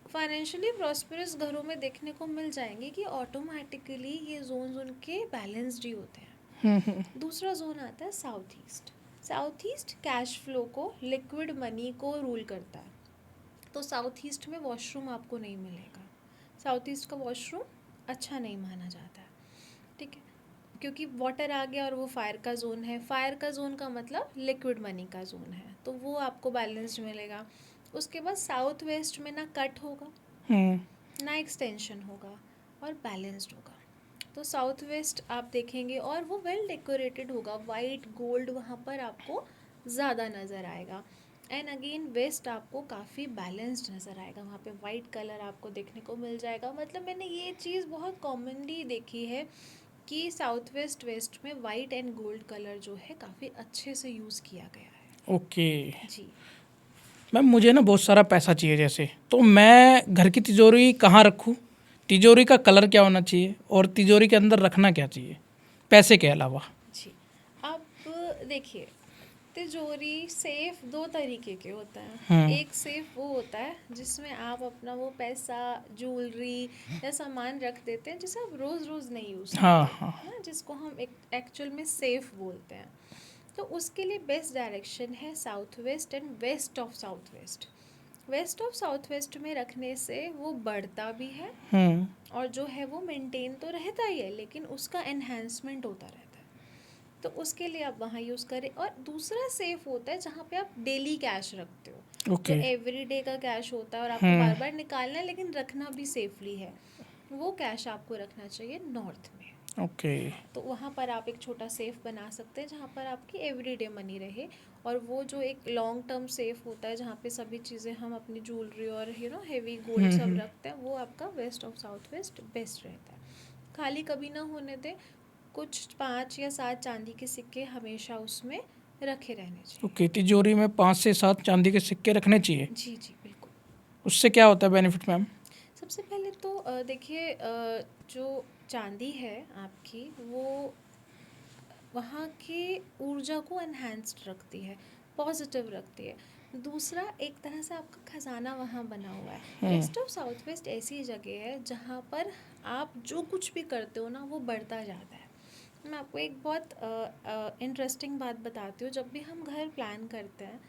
फाइनेंशियली प्रॉस्परस घरों में देखने को मिल जाएंगी कि ऑटोमेटिकली ये जोन्स उनके बैलेंस्ड ही होते हैं। दूसरा जोन आता है south east. South east cash flow को, लिक्विड मनी को रूल करता है। तो साउथ ईस्ट में वॉशरूम आपको नहीं मिलेगा। साउथ ईस्ट का वॉशरूम अच्छा नहीं माना जाता है, ठीक है, क्योंकि वाटर आ गया और वो फायर का जोन है। फायर का जोन का मतलब लिक्विड मनी का जोन है, तो वो आपको बैलेंस्ड मिलेगा। उसके बाद साउथ वेस्ट में ना कट होगा, ना एक्सटेंशन होगा, और बैलेंस्ड होगा। तो साउथ वेस्ट आप देखेंगे और वो वेल डेकोरेटेड होगा, वाइट गोल्ड वहाँ पर आपको ज़्यादा नज़र आएगा। एंड अगेन वेस्ट आपको काफ़ी बैलेंस्ड नज़र आएगा, वहाँ पे वाइट कलर आपको देखने को मिल जाएगा। मतलब मैंने ये चीज़ बहुत कॉमनली देखी है कि साउथ वेस्ट वेस्ट में वाइट एंड गोल्ड कलर जो है काफ़ी अच्छे से यूज़ किया गया है। ओके जी। मैम, मुझे ना बहुत सारा पैसा चाहिए जैसे, तो मैं घर की तिजोरी कहाँ रखूँ? तिजोरी का कलर क्या होना चाहिए, और तिजोरी के अंदर रखना क्या चाहिए पैसे के अलावा? जी, अब देखिए, तिजोरी सेफ दो तरीके के होता है। एक सेफ वो होता है जिसमें आप अपना वो पैसा, ज्वेलरी या सामान रख देते हैं जिसे आप रोज़ रोज़ नहीं यूज़ हाँ करते, हाँ। है ना, जिसको हम एक्चुअल में सेफ बोलते हैं। तो उसके लिए बेस्ट डायरेक्शन है south west and west of south west. West of south west में रखने से वो बढ़ता भी है, और जो है वो मेंटेन तो रहता ही है, लेकिन उसका एनहेंसमेंट होता रहता है। तो उसके लिए आप वहाँ यूज़ करें। और दूसरा सेफ होता है जहाँ पे आप डेली कैश रखते हो, जो ओके। एवरीडे का कैश होता है और आपको बार बार निकालना है लेकिन रखना भी सेफली है, वो कैश आपको रखना चाहिए नॉर्थ में। ओके। तो वहाँ पर आप एक छोटा सेफ बना सकते हैं जहाँ पर आपकी एवरीडे मनी रहे। और वो जो एक लॉन्ग टर्म सेफ होता है जहाँ पे सभी चीज़ें हम अपनी ज्वेलरी और हेवी गोल्ड सब रखते हैं, वो आपका west of south west best रहता है। खाली कभी ना होने दें, कुछ 5 या 7 चांदी के सिक्के हमेशा उसमें रखे रहने चाहिए। ओके, तिजोरी में 5 से 7 चांदी के सिक्के रखने चाहिए। जी जी बिल्कुल। उससे क्या होता है बेनिफिट मैम? सबसे पहले तो देखिए, जो चांदी है आपकी, वो वहाँ की ऊर्जा को एनहेंस्ड रखती है, पॉजिटिव रखती है। दूसरा, एक तरह से आपका खजाना वहाँ बना हुआ है। वेस्ट ऑफ साउथ वेस्ट ऐसी जगह है जहाँ पर आप जो कुछ भी करते हो ना, वो बढ़ता जाता है। मैं आपको एक बहुत इंटरेस्टिंग बात बताती हूँ। जब भी हम घर प्लान करते हैं,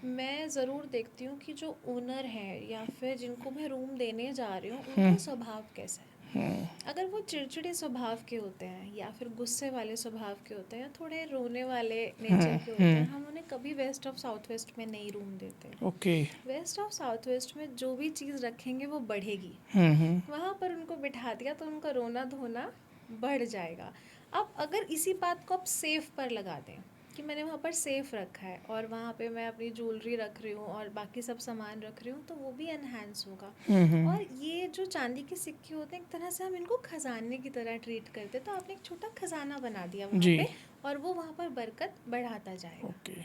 मैं ज़रूर देखती हूँ कि जो ओनर है या फिर जिनको मैं रूम देने जा रही हूँ, उनका स्वभाव कैसा है। अगर वो चिड़चिड़े स्वभाव के होते हैं या फिर गुस्से वाले स्वभाव के होते हैं या थोड़े रोने वाले नेचर के होते हैं, हम उन्हें कभी वेस्ट ऑफ साउथ वेस्ट में नहीं रूम देते। Okay. West of south west में जो भी चीज़ रखेंगे वो बढ़ेगी। वहाँ पर उनको बिठा दिया तो उनका रोना धोना बढ़ जाएगा। अब अगर इसी बात को आप सेफ पर लगा दें कि मैंने वहाँ पर सेफ रखा है और वहाँ पे मैं अपनी ज्वेलरी रख रही हूँ और बाकी सब सामान रख रही हूँ, तो वो भी एनहेंस होगा। और ये जो चांदी के सिक्के होते हैं, एक तरह से हम इनको खजाने की तरह ट्रीट करते हैं। तो आपने एक छोटा खजाना बना दिया वहाँ जी। पे और वो वहाँ पर बरकत बढ़ाता जाएगा। ओके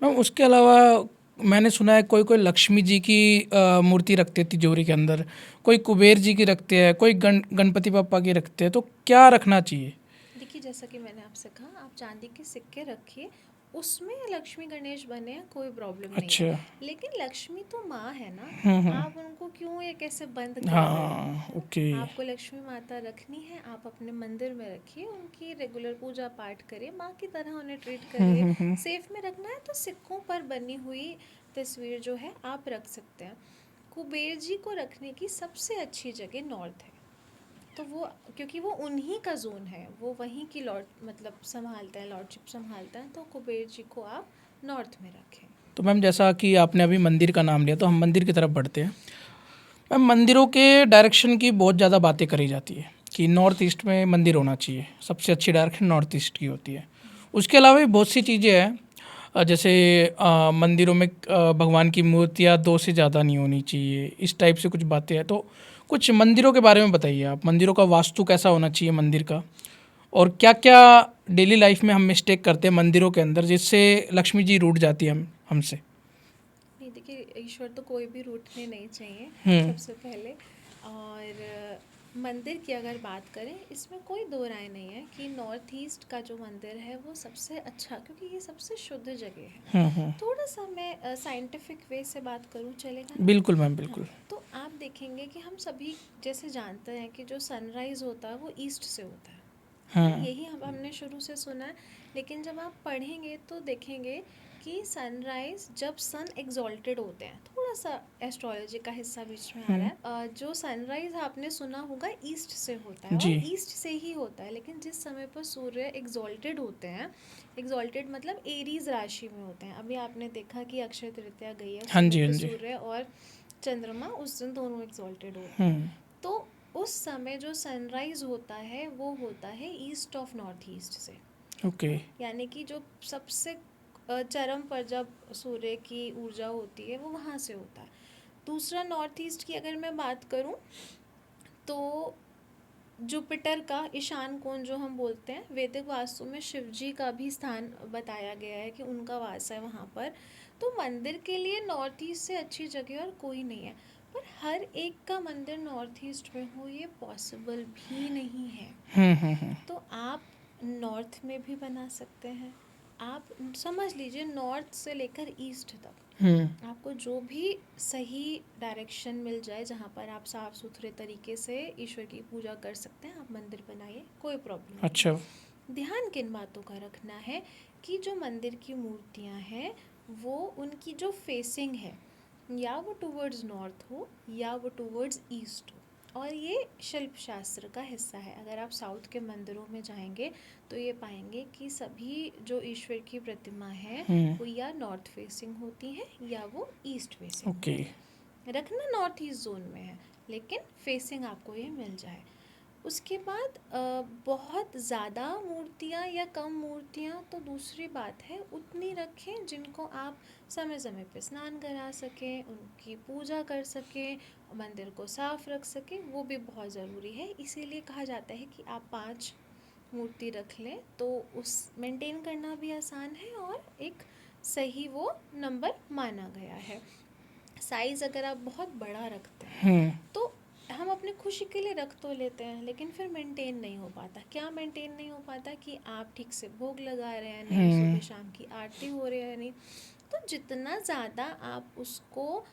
मैम, उसके अलावा मैंने सुना है कोई कोई लक्ष्मी जी की मूर्ति रखते हैं तिजोरी के अंदर, कोई कुबेर जी की रखते हैं, कोई गणपति पापा की रखते हैं, तो क्या रखना चाहिए? देखिए, जैसा कि मैंने आपसे कहा, आप चांदी के सिक्के रखिए, उसमें लक्ष्मी गणेश बने हैं, कोई प्रॉब्लम नहीं है। अच्छा। लेकिन लक्ष्मी तो माँ है ना, आप उनको क्यों एक ऐसे बंद कर रहे हो, हाँ। है ना? ओके। आपको लक्ष्मी माता रखनी है, आप अपने मंदिर में रखिए, उनकी रेगुलर पूजा पाठ करिए, माँ की तरह उन्हें ट्रीट करिए। सेफ में रखना है तो सिक्कों पर बनी हुई तस्वीर जो है आप रख सकते हैं। कुबेर जी को रखने की सबसे अच्छी जगह नॉर्थ है। तो वो, क्योंकि वो उन्हीं का जोन है, वो वहीं की लॉर्ड मतलब संभालते हैं, लॉर्डशिप संभालते हैं, तो कुबेर जी को आप नॉर्थ में रखें। तो मैम, जैसा कि आपने अभी मंदिर का नाम लिया, तो हम मंदिर की तरफ बढ़ते हैं। मैम, मंदिरों के डायरेक्शन की बहुत ज़्यादा बातें करी जाती है कि नॉर्थ ईस्ट में मंदिर होना चाहिए, सबसे अच्छी डायरेक्शन नॉर्थ ईस्ट की होती है। उसके अलावा भी बहुत सी चीज़ें हैं, जैसे मंदिरों में भगवान की मूर्तियाँ 2 से ज़्यादा नहीं होनी चाहिए, इस टाइप से कुछ बातें हैं। तो कुछ मंदिरों के बारे में बताइए आप, मंदिरों का वास्तु कैसा होना चाहिए मंदिर का, और क्या क्या डेली लाइफ में हम मिस्टेक करते हैं मंदिरों के अंदर जिससे लक्ष्मी जी रूठ जाती है हमसे। नहीं, देखिए, ईश्वर तो कोई भी रूठने नहीं चाहिए, सबसे पहले। और मंदिर की अगर बात करें, इसमें कोई दो राय नहीं है कि नॉर्थ ईस्ट का जो मंदिर है वो सबसे अच्छा, क्योंकि ये सबसे शुद्ध जगह है। थोड़ा सा मैं साइंटिफिक वे से बात करूँ, चलेगा ना? बिल्कुल मैम, हाँ, बिल्कुल। तो आप देखेंगे कि हम सभी जैसे जानते हैं कि जो सनराइज़ होता है वो ईस्ट से होता है ना? यही हमने शुरू से सुना है। लेकिन जब आप पढ़ेंगे तो देखेंगे कि सनराइज, जब सन एग्जॉल्टेड होते हैं, थोड़ा सा एस्ट्रोलॉजी का हिस्सा बीच में आ रहा है, जो सनराइज आपने सुना होगा ईस्ट से होता है, और जी। ईस्ट से ही होता है। लेकिन जिस समय पर सूर्य एग्जॉल्टेड होते हैं, एग्जॉल्टेड मतलब एरीज राशि में होते हैं, अभी आपने देखा कि अक्षय तृतीया गई है, उस हाँ जी, समय हाँ पे जी। सूर्य और चंद्रमा उस दिन दोनों एग्जॉल्टेड होते हैं। तो उस समय जो सनराइज होता है वो होता है ईस्ट ऑफ नॉर्थ ईस्ट से। ओके। यानी कि जो सबसे चरम पर जब सूर्य की ऊर्जा होती है वो वहाँ से होता है। दूसरा, नॉर्थ ईस्ट की अगर मैं बात करूँ तो जुपिटर का ईशान कोण जो हम बोलते हैं, वैदिक वास्तु में शिव जी का भी स्थान बताया गया है कि उनका वास है वहाँ पर। तो मंदिर के लिए नॉर्थ ईस्ट से अच्छी जगह और कोई नहीं है। पर हर एक का मंदिर नॉर्थ ईस्ट में हो, ये पॉसिबल भी नहीं है। तो आप नॉर्थ में भी बना सकते हैं। आप समझ लीजिए, नॉर्थ से लेकर ईस्ट तक आपको जो भी सही डायरेक्शन मिल जाए, जहाँ पर आप साफ सुथरे तरीके से ईश्वर की पूजा कर सकते हैं, आप मंदिर बनाइए, कोई प्रॉब्लम नहीं। अच्छा। ध्यान किन बातों का रखना है कि जो मंदिर की मूर्तियाँ हैं वो उनकी जो फेसिंग है, या वो टूवर्ड्स नॉर्थ हो या वो टूवर्ड्स ईस्ट हो। और ये शिल्प शास्त्र का हिस्सा है। अगर आप साउथ के मंदिरों में जाएंगे तो ये पाएंगे कि सभी जो ईश्वर की प्रतिमा है वो या नॉर्थ फेसिंग होती है या वो ईस्ट फेसिंग ओके। होती है। रखना नॉर्थ ईस्ट जोन में है, लेकिन फेसिंग आपको ये मिल जाए। उसके बाद बहुत ज़्यादा मूर्तियाँ या कम मूर्तियाँ तो दूसरी बात है, उतनी रखें जिनको आप समय समय पे स्नान करा सकें, उनकी पूजा कर सकें, मंदिर को साफ रख सकें, वो भी बहुत ज़रूरी है। इसीलिए कहा जाता है कि आप 5 मूर्ति रख लें तो उस मेंटेन करना भी आसान है और एक सही वो नंबर माना गया है। साइज़ अगर आप बहुत बड़ा रखते हैं तो हम अपने खुशी के लिए रख तो लेते हैं, लेकिन फिर मेंटेन नहीं हो पाता। क्या मेंटेन नहीं हो पाता कि आप ठीक से भोग लगा रहे हैं नहीं, सुबह शाम की आरती हो रही है नहीं। तो जितना ज़्यादा आप उसको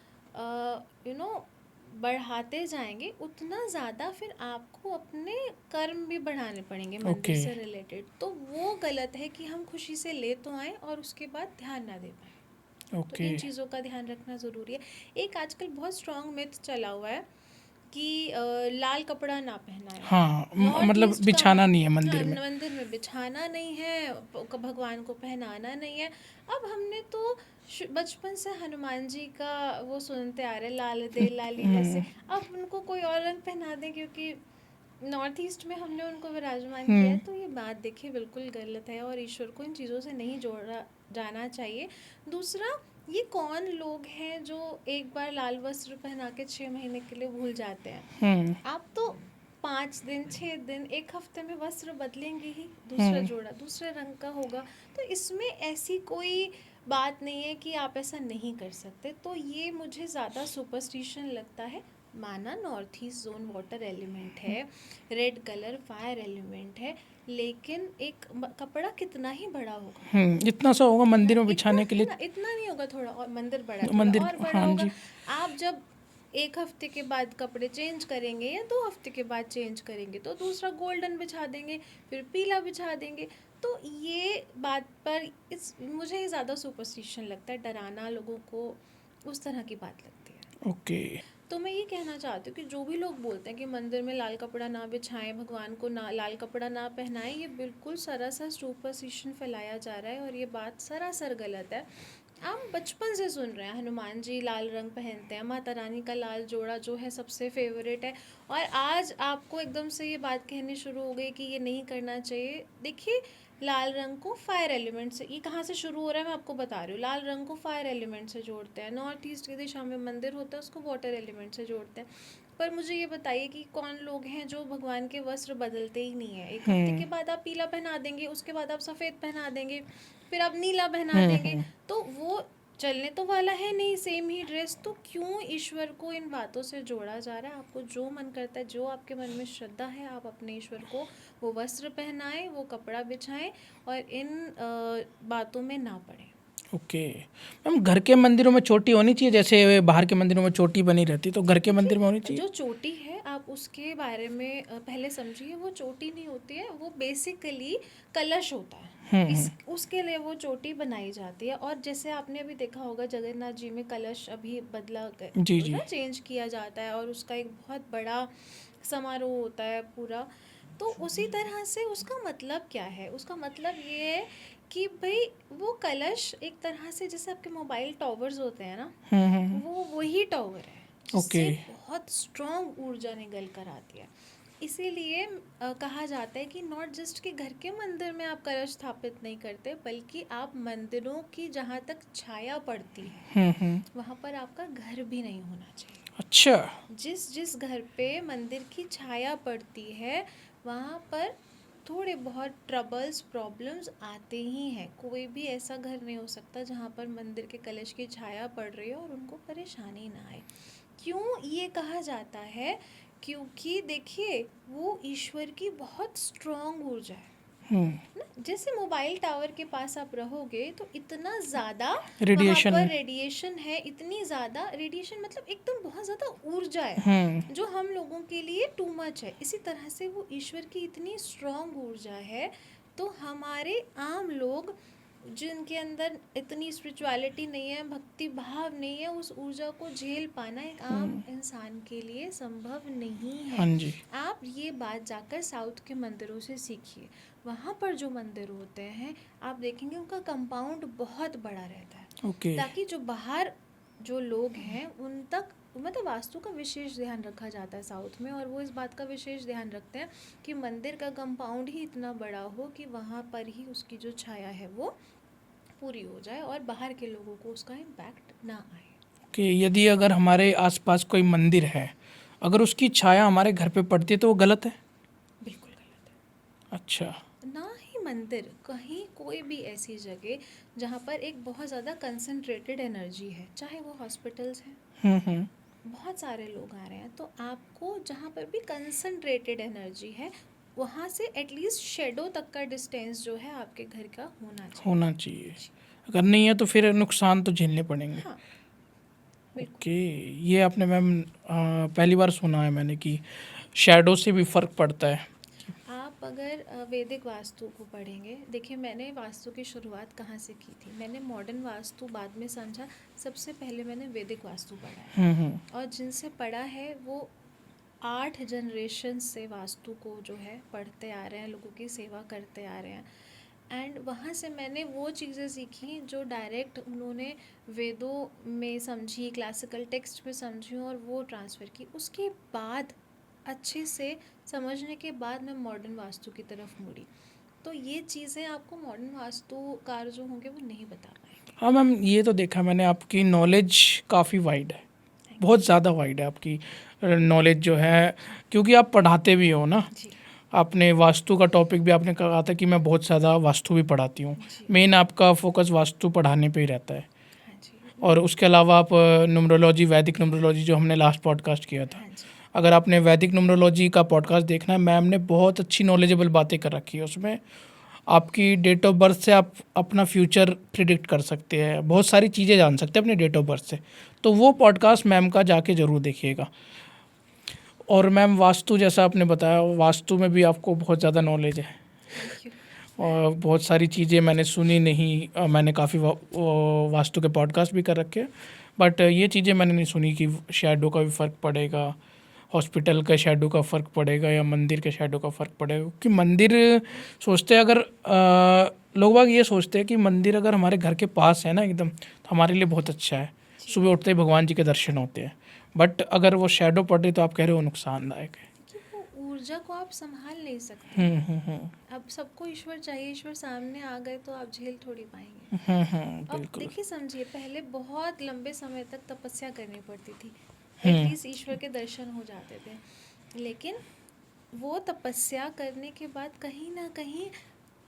बढ़ाते जाएंगे उतना ज़्यादा फिर आपको अपने कर्म भी बढ़ाने पड़ेंगे मंदिर से रिलेटेड। तो वो गलत है कि हम खुशी से ले तो आएँ और उसके बाद ध्यान ना दे पाएँ। तो इन चीज़ों का ध्यान रखना ज़रूरी है। एक आजकल बहुत स्ट्रॉन्ग मिथ चला हुआ है कि लाल कपड़ा ना पहनाएं। हाँ, मतलब बिछाना नहीं है मंदिर में। मंदिर में बिछाना नहीं है, भगवान को पहनाना नहीं है। अब हमने तो बचपन से हनुमान जी का वो सुनते आ रहे, लाल दे लाली जैसे। अब उनको कोई और रंग पहना दें क्योंकि नॉर्थ ईस्ट में हमने उनको विराजमान किया है, तो ये बात देखिए बिल्कुल गलत है और ईश्वर को इन चीज़ों से नहीं जोड़ा जाना चाहिए। दूसरा, ये कौन लोग हैं जो एक बार लाल वस्त्र पहना के 6 महीने के लिए भूल जाते हैं। आप तो 5 दिन 6 दिन 1 हफ्ते में वस्त्र बदलेंगे ही, दूसरा जोड़ा दूसरे रंग का होगा। तो इसमें ऐसी कोई बात नहीं है कि आप ऐसा नहीं कर सकते। तो ये मुझे ज़्यादा सुपरस्टिशन लगता है। माना north east zone water element है, रेड कलर फायर एलिमेंट है, लेकिन एक कपड़ा कितना ही बड़ा होगा, इतना सा होगा मंदिर में बिछाने के लिए, इतना नहीं होगा, थोड़ा और मंदिर बड़ा थोड़ा मंदिर, और बड़ा होगा। आप जब 1 हफ्ते के बाद कपड़े चेंज करेंगे या 2 हफ्ते के बाद चेंज करेंगे तो दूसरा गोल्डन बिछा देंगे, फिर पीला बिछा देंगे। तो ये बात पर मुझे ये ज़्यादा सुपरस्टिशन लगता है, डराना लोगों को उस तरह की बात लगती है। ओके। तो मैं ये कहना चाहती हूँ कि जो भी लोग बोलते हैं कि मंदिर में लाल कपड़ा ना बिछाएं, भगवान को ना लाल कपड़ा ना पहनाएं, ये बिल्कुल सरासर सुपरस्टिशन फैलाया जा रहा है और ये बात सरासर गलत है। आप बचपन से सुन रहे हैं हनुमान जी लाल रंग पहनते हैं, माता रानी का लाल जोड़ा जो है सबसे फेवरेट है, और आज आपको एकदम से ये बात कहनी शुरू हो गई कि ये नहीं करना चाहिए। देखिए, लाल रंग को फायर एलिमेंट से, ये कहाँ से शुरू हो रहा है मैं आपको बता रही हूँ। लाल रंग को फायर एलिमेंट से जोड़ते हैं, नॉर्थ ईस्ट की दिशा में मंदिर होता है उसको वाटर एलिमेंट से जोड़ते हैं। पर मुझे ये बताइए कि कौन लोग हैं जो भगवान के वस्त्र बदलते ही नहीं है। 1 हफ्ते के बाद आप पीला पहना देंगे, उसके बाद आप सफ़ेद पहना देंगे, फिर आप नीला पहना देंगे, तो वो चलने तो वाला है नहीं सेम ही ड्रेस। तो क्यों ईश्वर को इन बातों से जोड़ा जा रहा है। आपको जो मन करता है, जो आपके मन में श्रद्धा है, आप अपने ईश्वर को वो वस्त्र पहनाएं, वो कपड़ा बिछाएं और इन बातों में ना पड़ें। ओके मैम, घर के मंदिरों में चोटी होनी चाहिए जैसे बाहर के मंदिरों में चोटी बनी रहती, तो घर के मंदिर में होनी चाहिए? जो चोटी है आप उसके बारे में पहले समझिए, वो चोटी नहीं होती है, वो बेसिकली कलश होता है। उसके लिए वो चोटी बनाई जाती है। और जैसे आपने अभी देखा होगा जगन्नाथ जी में कलश अभी बदला जी। चेंज किया जाता है और उसका एक बहुत बड़ा समारोह होता है पूरा। तो उसी तरह से उसका मतलब क्या है, उसका मतलब ये है कि भाई वो कलश एक तरह से जैसे आपके मोबाइल टावर्स होते हैं ना, वो वही टावर है जिससे बहुत स्ट्रॉन्ग ऊर्जा निकल कर आती है। इसीलिए कहा जाता है कि नॉट जस्ट कि घर के मंदिर में आप कलश स्थापित नहीं करते, बल्कि आप मंदिरों की जहाँ तक छाया पड़ती है वहाँ पर आपका घर भी नहीं होना चाहिए। अच्छा। जिस घर पे मंदिर की छाया पड़ती है वहाँ पर थोड़े बहुत ट्रबल्स प्रॉब्लम्स आते ही हैं। कोई भी ऐसा घर नहीं हो सकता जहाँ पर मंदिर के कलश की छाया पड़ रही हो और उनको परेशानी ना आए। क्यों ये कहा जाता है? क्योंकि देखिए वो ईश्वर की बहुत स्ट्रॉन्ग ऊर्जा है ना। जैसे मोबाइल टावर के पास आप रहोगे तो इतना ज़्यादा वहाँ पर रेडिएशन है, इतनी ज़्यादा रेडिएशन मतलब एकदम बहुत ज़्यादा ऊर्जा है जो हम लोगों के लिए टू मच है। इसी तरह से वो ईश्वर की इतनी स्ट्रॉन्ग ऊर्जा है। तो हमारे आम लोग जिनके अंदर इतनी स्पिरिचुअलिटी नहीं है, भक्ति भाव नहीं है, उस ऊर्जा को झेल पाना एक आम इंसान के लिए संभव नहीं है। हाँ जी। आप ये बात जाकर साउथ के मंदिरों से सीखिए। वहाँ पर जो मंदिर होते हैं आप देखेंगे उनका कंपाउंड बहुत बड़ा रहता है, ओके। ताकि जो बाहर जो लोग हैं उन तक, मतलब वास्तु का विशेष ध्यान रखा जाता है साउथ में, और वो इस बात का विशेष ध्यान रखते हैं कि मंदिर का कंपाउंड ही इतना बड़ा हो कि वहाँ पर ही उसकी जो छाया है वो पूरी हो जाए और बाहर के लोगों को उसका इम्पैक्ट ना आए। कि यदि अगर हमारे आसपास कोई मंदिर है, अगर उसकी छाया हमारे घर पे पड़ती है तो वो गलत है? बिल्कुल गलत है। अच्छा। ना ही मंदिर, कहीं कोई भी ऐसी जगह जहाँ पर एक बहुत ज़्यादा कंसंट्रेटेड एनर्जी है, चाहे वो हॉस्पिटल्स हैं, बहुत सारे लोग आ रहे हैं, तो आपको जहाँ पर भी कंसंट्रेटेड एनर्जी है वहाँ से एटलीस्ट शेडो तक का डिस्टेंस जो है आपके घर का होना चाहिए। होना चाहिए। अगर नहीं है तो फिर नुकसान तो झेलने पड़ेंगे। हाँ बिल्कुल। ओके। ये आपने मैम पहली बार सुना है मैंने कि शैडो से भी फ़र्क पड़ता है। आप अगर वैदिक वास्तु को पढ़ेंगे, देखिए मैंने वास्तु की शुरुआत कहाँ से की थी, मैंने मॉडर्न वास्तु बाद में समझा, सबसे पहले मैंने वैदिक वास्तु पढ़ा है। और जिनसे पढ़ा है वो 8 जनरेशन से वास्तु को जो है पढ़ते आ रहे हैं, लोगों की सेवा करते आ रहे हैं। एंड वहाँ से मैंने वो चीज़ें सीखी जो डायरेक्ट उन्होंने वेदों में समझी, क्लासिकल टेक्स्ट में समझी और वो ट्रांसफ़र की। उसके बाद अच्छे से समझने के बाद मैं मॉडर्न वास्तु की तरफ मुड़ी। तो ये चीज़ें आपको मॉडर्न वास्तुकार जो होंगे वो नहीं बता पाएंगे। हाँ मैम, ये तो देखा मैंने, आपकी नॉलेज काफ़ी वाइड है, बहुत ज़्यादा वाइड है आपकी नॉलेज जो है, क्योंकि आप पढ़ाते भी हो ना। जी आपने वास्तु का टॉपिक भी आपने कहा था कि मैं बहुत ज़्यादा वास्तु भी पढ़ाती हूँ। जी। मेन आपका फोकस वास्तु पढ़ाने पे ही रहता है। हाँ जी। और उसके अलावा आप न्यूमरोलॉजी, वैदिक न्यूमरोलॉजी जो हमने लास्ट पॉडकास्ट किया था, हाँ जी। अगर आपने वैदिक न्यूमरोलॉजी का पॉडकास्ट देखना है, मैम ने बहुत अच्छी नॉलेजेबल बातें कर रखी है उसमें। आपकी डेट ऑफ बर्थ से आप अपना फ्यूचर प्रिडिक्ट कर सकते हैं, बहुत सारी चीज़ें जान सकते हैं अपनी डेट ऑफ बर्थ से। तो वो पॉडकास्ट मैम का जाके ज़रूर देखिएगा। और मैम वास्तु, जैसा आपने बताया, वास्तु में भी आपको बहुत ज़्यादा नॉलेज है। Thank you. और बहुत सारी चीज़ें मैंने सुनी नहीं, मैंने काफ़ी वास्तु के पॉडकास्ट भी कर रखे हैं, बट ये चीज़ें मैंने नहीं सुनी कि शैडो का भी फ़र्क पड़ेगा, हॉस्पिटल का शैडो का फ़र्क पड़ेगा या मंदिर के शैडो का फ़र्क पड़ेगा। क्योंकि मंदिर सोचते हैं, अगर लोग बाग ये सोचते हैं कि मंदिर अगर हमारे घर के पास है ना एकदम, तो हमारे लिए बहुत अच्छा है, सुबह उठते ही भगवान जी के दर्शन होते हैं। बट अगर वो शैडो पड़ रही तो आप कह रहे हो नुकसानदायक है। कि वो ऊर्जा को आप संभाल नहीं सकते। हम्म। अब सबको ईश्वर चाहिए, ईश्वर सामने आ गए तो आप झेल थोड़ी पाएंगे। अब बिल्कुल। देखिए समझिए, पहले बहुत लंबे समय तक तपस्या करनी पड़ती थी, हम्म। एटलीस्ट ईश्वर के दर्शन हो जाते थे। लेकिन वो तपस्या करने के बाद कहीं ना कहीं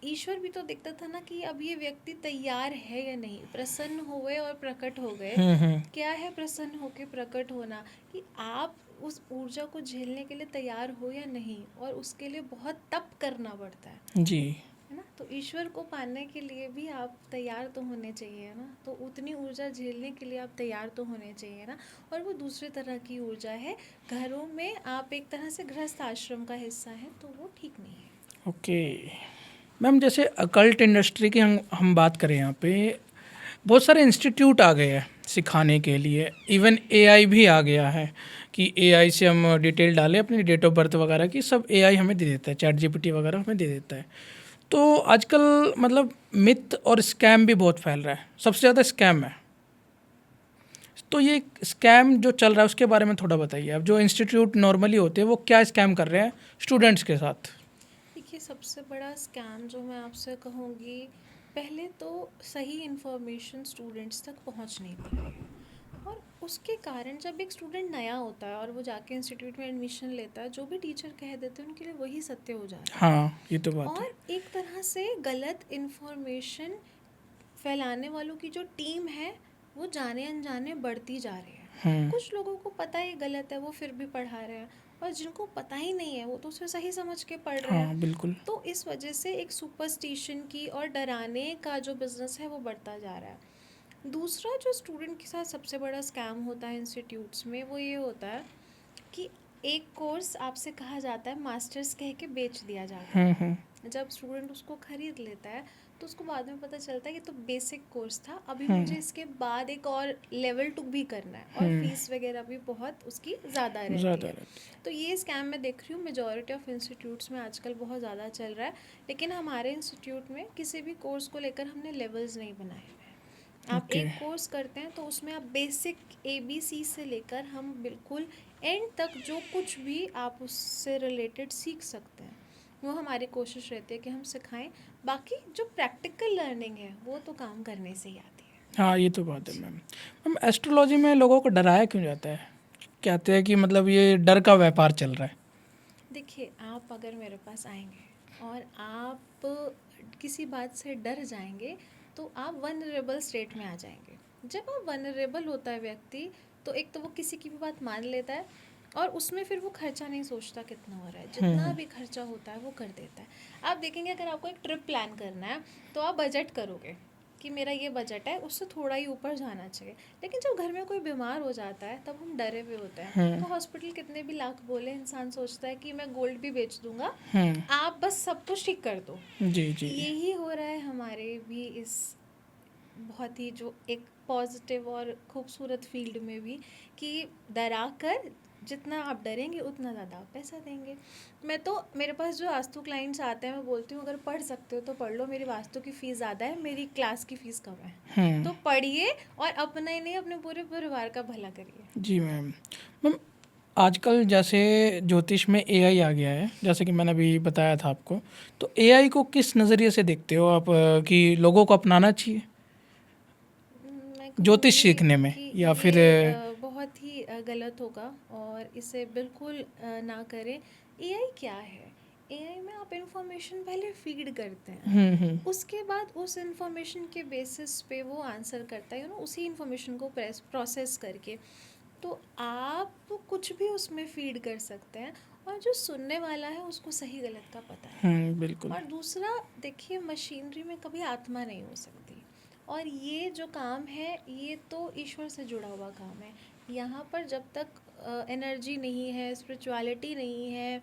ईश्वर भी तो देखता था ना कि अब ये व्यक्ति तैयार है या नहीं। प्रसन्न हुए और प्रकट हो गए। हम्म। क्या है प्रसन्न होके प्रकट होना, कि आप उस ऊर्जा को झेलने के लिए तैयार हो या नहीं, और उसके लिए बहुत तप करना पड़ता जी। है ना। तो ईश्वर को पाने के लिए भी आप तैयार तो होने चाहिए ना, तो उतनी ऊर्जा झेलने के लिए आप तैयार तो होने चाहिए ना। और वो दूसरे तरह की ऊर्जा है, घरों में आप एक तरह से गृहस्थ आश्रम का हिस्सा है, तो वो ठीक नहीं है। ओके मैम, जैसे अकल्ट इंडस्ट्री की हम बात करें, यहाँ पे बहुत सारे इंस्टीट्यूट आ गए हैं सिखाने के लिए, इवन एआई भी आ गया है कि एआई से हम डिटेल डालें अपनी डेट ऑफ बर्थ वगैरह की, सब एआई हमें दे देता है, चैट जीपीटी वगैरह हमें दे देता है। तो आजकल मतलब मिथ और स्कैम भी बहुत फैल रहा है, सबसे ज़्यादा स्कैम है। तो ये स्कैम जो चल रहा है उसके बारे में थोड़ा बताइए। अब जो इंस्टीट्यूट नॉर्मली होते हैं वो क्या स्कैम कर रहे हैं स्टूडेंट्स के साथ? देखिए सबसे बड़ा स्कैम जो मैं आपसे कहूँगी, पहले तो सही इन्फॉर्मेशन स्टूडेंट्स तक पहुँच नहीं पा रही है। और उसके कारण जब एक स्टूडेंट नया होता है और वो जाके इंस्टीट्यूट में एडमिशन लेता है, जो भी टीचर कह देते हैं उनके लिए वही सत्य हो जाता है। हाँ, ये तो बात है। और एक तरह से गलत इन्फॉर्मेशन फैलाने वालों की जो टीम है वो जाने अनजाने बढ़ती जा रही है। कुछ लोगों को पता ही गलत है, वो फिर भी पढ़ा रहे हैं, और जिनको पता ही नहीं है वो तो उसे सही समझ के पढ़ रहे हाँ हैं। बिल्कुल। तो इस वजह से एक सुपरस्टिशन की और डराने का जो बिज़नेस है वो बढ़ता जा रहा है। दूसरा जो स्टूडेंट के साथ सबसे बड़ा स्कैम होता है इंस्टीट्यूट्स में, वो ये होता है कि एक कोर्स आपसे कहा जाता है, मास्टर्स कह के बेच दिया जाता है। जब स्टूडेंट उसको खरीद लेता है तो उसको बाद में पता चलता है कि तो बेसिक कोर्स था, अभी मुझे इसके बाद एक और लेवल 2 भी करना है, और फीस वगैरह भी बहुत उसकी ज़्यादा रहती ज़्यादा है। रहती तो ये स्कैम मैं देख रही हूँ मेजॉरिटी ऑफ इंस्टीट्यूट्स में आजकल बहुत ज़्यादा चल रहा है। लेकिन हमारे इंस्टीट्यूट में किसी भी कोर्स को लेकर हमने लेवल्स नहीं बनाए हुए हैं। आप ओके। एक कोर्स करते हैं तो उसमें आप बेसिक ABC से लेकर हम बिल्कुल एंड तक जो कुछ भी आप उससे रिलेटेड सीख सकते हैं, वो हमारी कोशिश रहती है कि हम सिखाएं। बाकी जो प्रैक्टिकल लर्निंग है वो तो काम करने से ही आती है। हाँ, ये तो बात है मैम। मैम, एस्ट्रोलॉजी में लोगों को डराया क्यों जाता है? कहते हैं कि मतलब ये डर का व्यापार चल रहा है। देखिए, आप अगर मेरे पास आएंगे और आप किसी बात से डर जाएंगे तो आप वनरेबल स्टेट में आ जाएंगे। जब आप वनरेबल होता है व्यक्ति, तो एक तो वो किसी की भी बात मान लेता है, और उसमें फिर वो खर्चा नहीं सोचता कितना हो रहा है, जितना भी खर्चा होता है वो कर देता है। आप देखेंगे, अगर आपको एक ट्रिप प्लान करना है तो आप बजट करोगे कि मेरा ये बजट है, उससे थोड़ा ही ऊपर जाना चाहिए। लेकिन जब घर में कोई बीमार हो जाता है तब हम डरे हुए होते हैं, तो हॉस्पिटल कितने भी लाख बोले, इंसान सोचता है कि मैं गोल्ड भी बेच दूंगा, आप बस सब कुछ ठीक कर दो। जी जी। यही हो रहा है हमारे भी इस बहुत ही जो एक पॉजिटिव और खूबसूरत फील्ड में भी, कि डरा कर जितना आप डरेंगे उतना ज़्यादा आप पैसा देंगे। मैं तो, मेरे पास जो वास्तु क्लाइंट्स आते हैं मैं बोलती हूँ अगर पढ़ सकते हो तो पढ़ लो, मेरी वास्तु की फ़ीस ज़्यादा है, मेरी क्लास की फ़ीस कम है, तो पढ़िए और अपना ही नहीं अपने पूरे परिवार का भला करिए। जी मैम। मैम, आजकल जैसे ज्योतिष में एआई आ गया है, जैसे कि मैंने अभी बताया था आपको, तो एआई को किस नज़रिए से देखते हो आप, कि लोगों को अपनाना चाहिए मैं ज्योतिष कहूँगी सीखने में, कि या फिर ये बहुत ही गलत होगा, और इसे बिल्कुल ना करें। एआई क्या है? एआई में आप इंफॉर्मेशन पहले फीड करते हैं, उसके बाद उस इंफॉर्मेशन के बेसिस पे वो आंसर करता है, उसी इंफॉर्मेशन को प्रोसेस करके। तो आप कुछ भी उसमें फीड कर सकते हैं, और जो सुनने वाला है उसको सही गलत का पता है। बिल्कुल। और दूसरा, देखिए, मशीनरी में कभी आत्मा नहीं हो सकती, और ये जो काम है ये तो ईश्वर से जुड़ा हुआ काम है। यहाँ पर जब तक एनर्जी नहीं है, स्पिरिचुअलिटी नहीं है,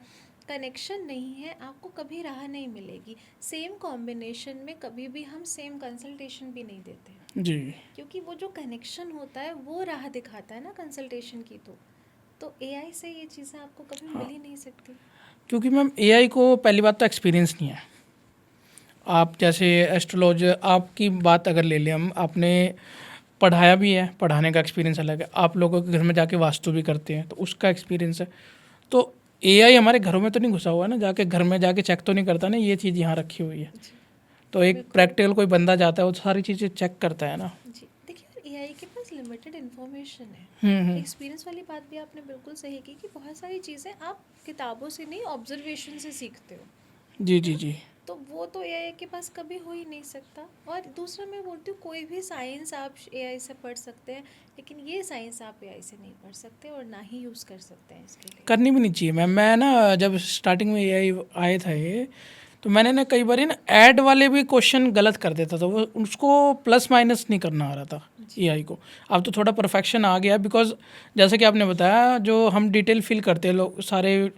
कनेक्शन नहीं है, आपको कभी राह नहीं मिलेगी। सेम कॉम्बिनेशन में कभी भी हम सेम कंसल्टेशन भी नहीं देते, जी, क्योंकि वो जो कनेक्शन होता है वो राह दिखाता है ना कंसल्टेशन की। तो एआई से ये चीज़ें आपको कभी मिल ही नहीं सकती। क्योंकि मैम एआई को पहली बात तो एक्सपीरियंस नहीं है। आप जैसे एस्ट्रोलॉजर, आपकी बात अगर ले लें हम, आपने पढ़ाया भी है, पढ़ाने का एक्सपीरियंस अलग है, आप लोगों के घर में जाके वास्तु भी करते हैं तो उसका एक्सपीरियंस है। तो एआई हमारे घरों में तो नहीं घुसा हुआ ना, जाके घर में जाके चेक तो नहीं करता ना ये चीज़ यहाँ रखी हुई है। जी, तो एक बिल्कुल। प्रैक्टिकल कोई बंदा जाता है वो सारी चीज़ें चेक करता है ना। जी, देखिए, और एआई के पास लिमिटेड इन्फॉर्मेशन है। हम्म। एक्सपीरियंस वाली बात भी आपने बिल्कुल सही की कि बहुत सारी चीज़ें आप किताबों से नहीं, ऑब्जर्वेशन से सीखते हो, जी है जी ना? जी। तो वो तो एआई के पास कभी हो ही नहीं सकता। और दूसरा, मैं बोलती हूँ कोई भी साइंस आप एआई से पढ़ सकते हैं, लेकिन ये साइंस आप एआई से नहीं पढ़ सकते और ना ही यूज़ कर सकते हैं इसके लिए। करनी भी नहीं चाहिए मैम। मैं ना जब स्टार्टिंग में एआई आए था ये, तो मैंने ना कई बार ना ऐड वाले भी क्वेश्चन गलत कर देता था, वो उसको प्लस माइनस नहीं करना आ रहा था जी, एआई को। अब तो थोड़ा परफेक्शन आ गया, बिकॉज जैसे कि आपने बताया, जो हम डिटेल फिल करते हैं, लोग सारे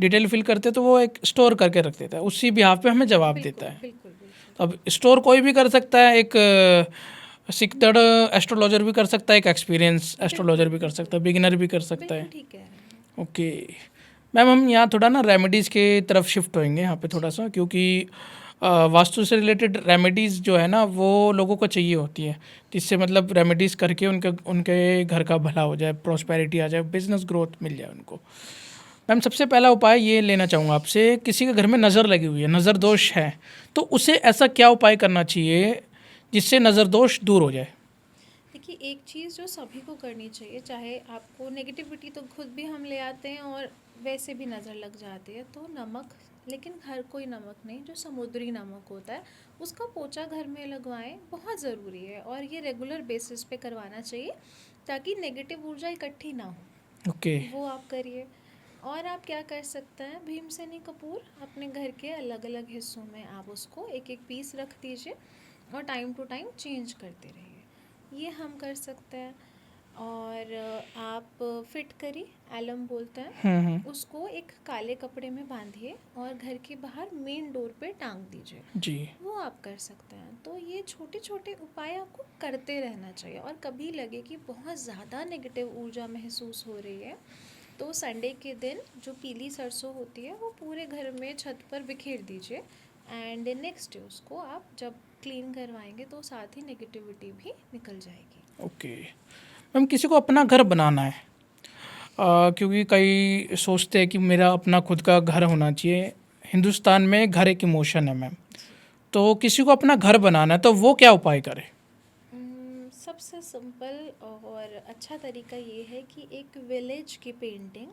डिटेल फिल करते हैं, तो वो एक स्टोर करके रख देता है, उसी बिहाफ पे हमें जवाब बिल्कुल देता है। बिल्कुल बिल्कुल। तो अब स्टोर कोई भी कर सकता है, एक सिकदड़ एस्ट्रोलॉजर भी कर सकता है, एक एक्सपीरियंस एस्ट्रोलॉजर बिल्कुल भी कर बिल्कुल सकता है, बिगिनर भी कर सकता बिल्कुल है। ठीक कह रहे हैं। ओके मैम, हम यहाँ थोड़ा ना रेमेडीज़ के तरफ शिफ्ट होएंगे यहाँ पे थोड़ा सा, क्योंकि वास्तु से रिलेटेड रेमेडीज़ जो है ना वो लोगों को चाहिए होती है, जिससे मतलब रेमेडीज़ करके उनके उनके घर का भला हो जाए, प्रॉस्पेरिटी आ जाए, बिजनेस ग्रोथ मिल जाए उनको। मैम, सबसे पहला उपाय ये लेना चाहूँगा आपसे, किसी के घर में नज़र लगी हुई है, नज़र दोष है, तो उसे ऐसा क्या उपाय करना चाहिए जिससे नज़र दोष दूर हो जाए? देखिए, एक चीज़ जो सभी को करनी चाहिए, चाहे आपको नेगेटिविटी तो खुद भी हम ले आते हैं और वैसे भी नज़र लग जाती है, तो नमक, लेकिन हर कोई नमक नहीं, जो समुद्री नमक होता है उसका पोंछा घर में लगवाएं, बहुत ज़रूरी है, और ये रेगुलर बेसिस पे करवाना चाहिए ताकि नेगेटिव ऊर्जा इकट्ठी ना हो। ओके। वो आप करिए। और आप क्या कर सकते हैं, भीमसेनी कपूर अपने घर के अलग अलग हिस्सों में आप उसको एक एक पीस रख दीजिए, और टाइम टू टाइम चेंज करते रहिए, ये हम कर सकते हैं। और आप फिट करी, एलम बोलते हैं, उसको एक काले कपड़े में बांधिए और घर के बाहर मेन डोर पे टांग दीजिए। जी। वो आप कर सकते हैं। तो ये छोटे छोटे उपाय आपको करते रहना चाहिए। और कभी लगे कि बहुत ज़्यादा नेगेटिव ऊर्जा महसूस हो रही है, तो संडे के दिन जो पीली सरसों होती है वो पूरे घर में छत पर बिखेर दीजिए। एंड नेक्स्ट डे उसको आप जब क्लीन करवाएंगे तो साथ ही नेगेटिविटी भी निकल जाएगी। ओके मैम, किसी को अपना घर बनाना है, क्योंकि कई सोचते हैं कि मेरा अपना खुद का घर होना चाहिए। हिंदुस्तान में घर एक इमोशन है मैम, तो किसी को अपना घर बनाना है तो वो क्या उपाय करे? सबसे सिंपल और अच्छा तरीका ये है कि एक विलेज की पेंटिंग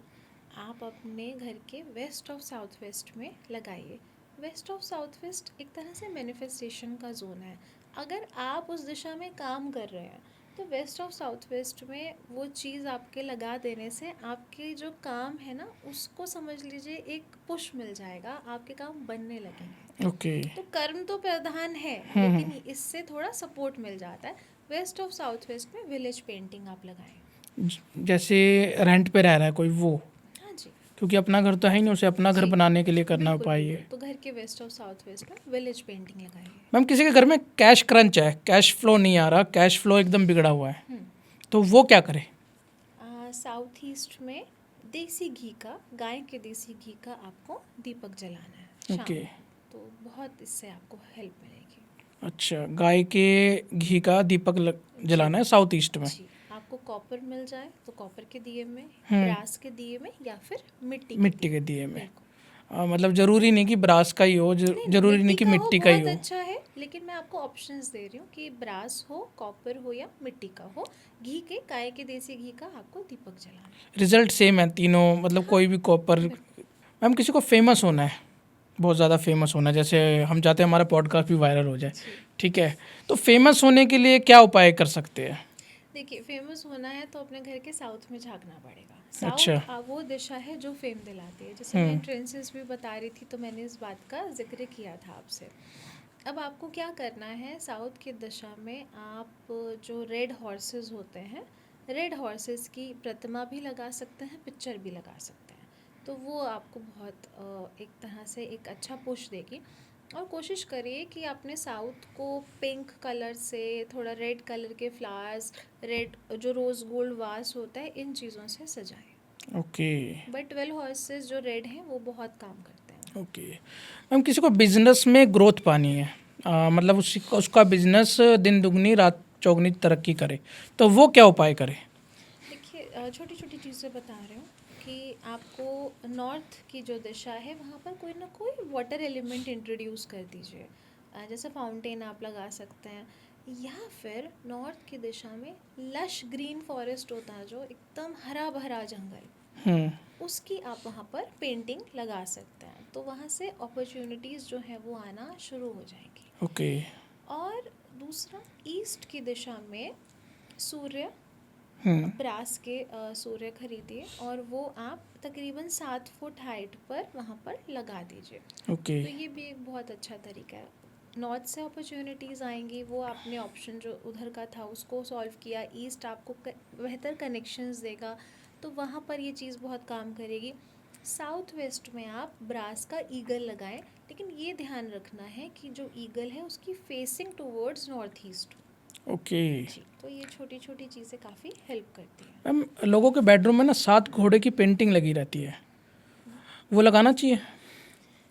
आप अपने घर के वेस्ट ऑफ साउथ वेस्ट में लगाइए। वेस्ट ऑफ साउथ वेस्ट एक तरह से मैनिफेस्टेशन का जोन है। अगर आप उस दिशा में काम कर रहे हैं तो वेस्ट ऑफ साउथ वेस्ट में वो चीज़ आपके लगा देने से आपके जो काम है ना उसको समझ लीजिए एक पुश मिल जाएगा, आपके काम बनने लगेंगे। ओके। तो कर्म तो प्रधान है, लेकिन इससे थोड़ा सपोर्ट मिल जाता है। वेस्ट ऑफ साउथ वेस्ट में विलेज पेंटिंग आप लगाएं। जैसे रेंट पे रह रहा है कोई, वो हाँ जी, क्योंकि अपना घर तो है ही नहीं, उसे अपना घर जी, बनाने के लिए करना बिल्कुल उपाय बिल्कुल। है। तो घर के वेस्ट ऑफ साउथ वेस्ट में विलेज पेंटिंग लगाइए। मैम, किसी के घर में कैश क्रंच है, कैश फ्लो नहीं आ रहा, कैश फ्लो एकदम बिगड़ा हुआ है, तो वो क्या करे? साउथ ईस्ट में देसी घी का, गाय के देसी घी का आपको दीपक जलाना है शाम ओके। को। तो बहुत इससे आपको हेल्प मिलेगी। अच्छा, गाय के घी का दीपक जलाना है साउथ ईस्ट में। जी, आपको कॉपर मिल जाए तो कॉपर के दिए में, ब्रास के दिए में, या फिर मिट्टी के दिए में। बिल्कुल। मतलब ज़रूरी नहीं कि ब्रास का ही हो, ज़रूरी नहीं कि मिट्टी का ही बहुत हो। अच्छा है, लेकिन मैं आपको ऑप्शंस दे रही हूँ कि ब्रास हो, कॉपर हो, या मिट्टी का हो। घी के, गाय के देसी घी का आपको दीपक जलाना है। रिजल्ट सेम है तीनों, मतलब कोई भी कॉपर। मैम, किसी को फेमस होना है, बहुत ज़्यादा फेमस होना है, जैसे हम चाहते हैं हमारा पॉडकास्ट भी वायरल हो जाए, ठीक है, तो फेमस होने के लिए क्या उपाय कर सकते हैं? देखिए, फेमस होना है तो अपने घर के साउथ में झांकना पड़ेगा। अच्छा। साउथ वो दिशा है जो फेम दिलाती है। जैसे मैं एंट्रेंसेस भी बता रही थी तो मैंने इस बात का जिक्र किया था आपसे। अब आपको क्या करना है, साउथ की दिशा में आप जो रेड हॉर्सेस होते हैं, रेड हॉर्सेस की प्रतिमा भी लगा सकते हैं, पिक्चर भी लगा सकते हैं। तो वो आपको बहुत एक तरह से एक अच्छा पुश देगी। और कोशिश करिए कि आपने साउथ को पिंक कलर से, थोड़ा रेड कलर के फ्लावर्स, रेड जो रोज़ गोल्ड वास होता है, इन चीज़ों से सजाएं। ओके। बट 12 हॉर्सेस जो रेड हैं वो बहुत काम करते हैं। ओके मैम, किसी को बिजनेस में ग्रोथ पानी है, मतलब उसका बिजनेस दिन दुगनी रात चौगनी तरक्की करे, तो वो क्या उपाय करे? देखिए, छोटी छोटी चीज़ें बता रही हूँ कि आपको नॉर्थ की जो दिशा है वहाँ पर कोई ना कोई वाटर एलिमेंट इंट्रोड्यूस कर दीजिए। जैसे फाउंटेन आप लगा सकते हैं, या फिर नॉर्थ की दिशा में लश ग्रीन फॉरेस्ट होता है, जो एकदम हरा भरा जंगल, उसकी आप वहाँ पर पेंटिंग लगा सकते हैं। तो वहाँ से अपॉर्चुनिटीज़ जो है वो आना शुरू हो जाएंगी। ओके। और दूसरा, ईस्ट की दिशा में सूर्य, ब्रास के सूर्य खरीदिए और वो आप तकरीबन 7 फुट हाइट पर वहाँ पर लगा दीजिए। ओके। तो ये भी एक बहुत अच्छा तरीका है। नॉर्थ से अपॉर्चुनिटीज़ आएंगी, वो आपने ऑप्शन जो उधर का था उसको सॉल्व किया। ईस्ट आपको बेहतर कनेक्शंस देगा, तो वहाँ पर ये चीज़ बहुत काम करेगी। साउथ वेस्ट में आप ब्रास का ईगल लगाएं, लेकिन ये ध्यान रखना है कि जो ईगल है उसकी facing towards north east. Okay जी, तो ये छोटी छोटी चीज़ें काफ़ी हेल्प करती हैं। मैम, लोगों के बेडरूम में ना 7 घोड़े की पेंटिंग लगी रहती है, वो लगाना चाहिए?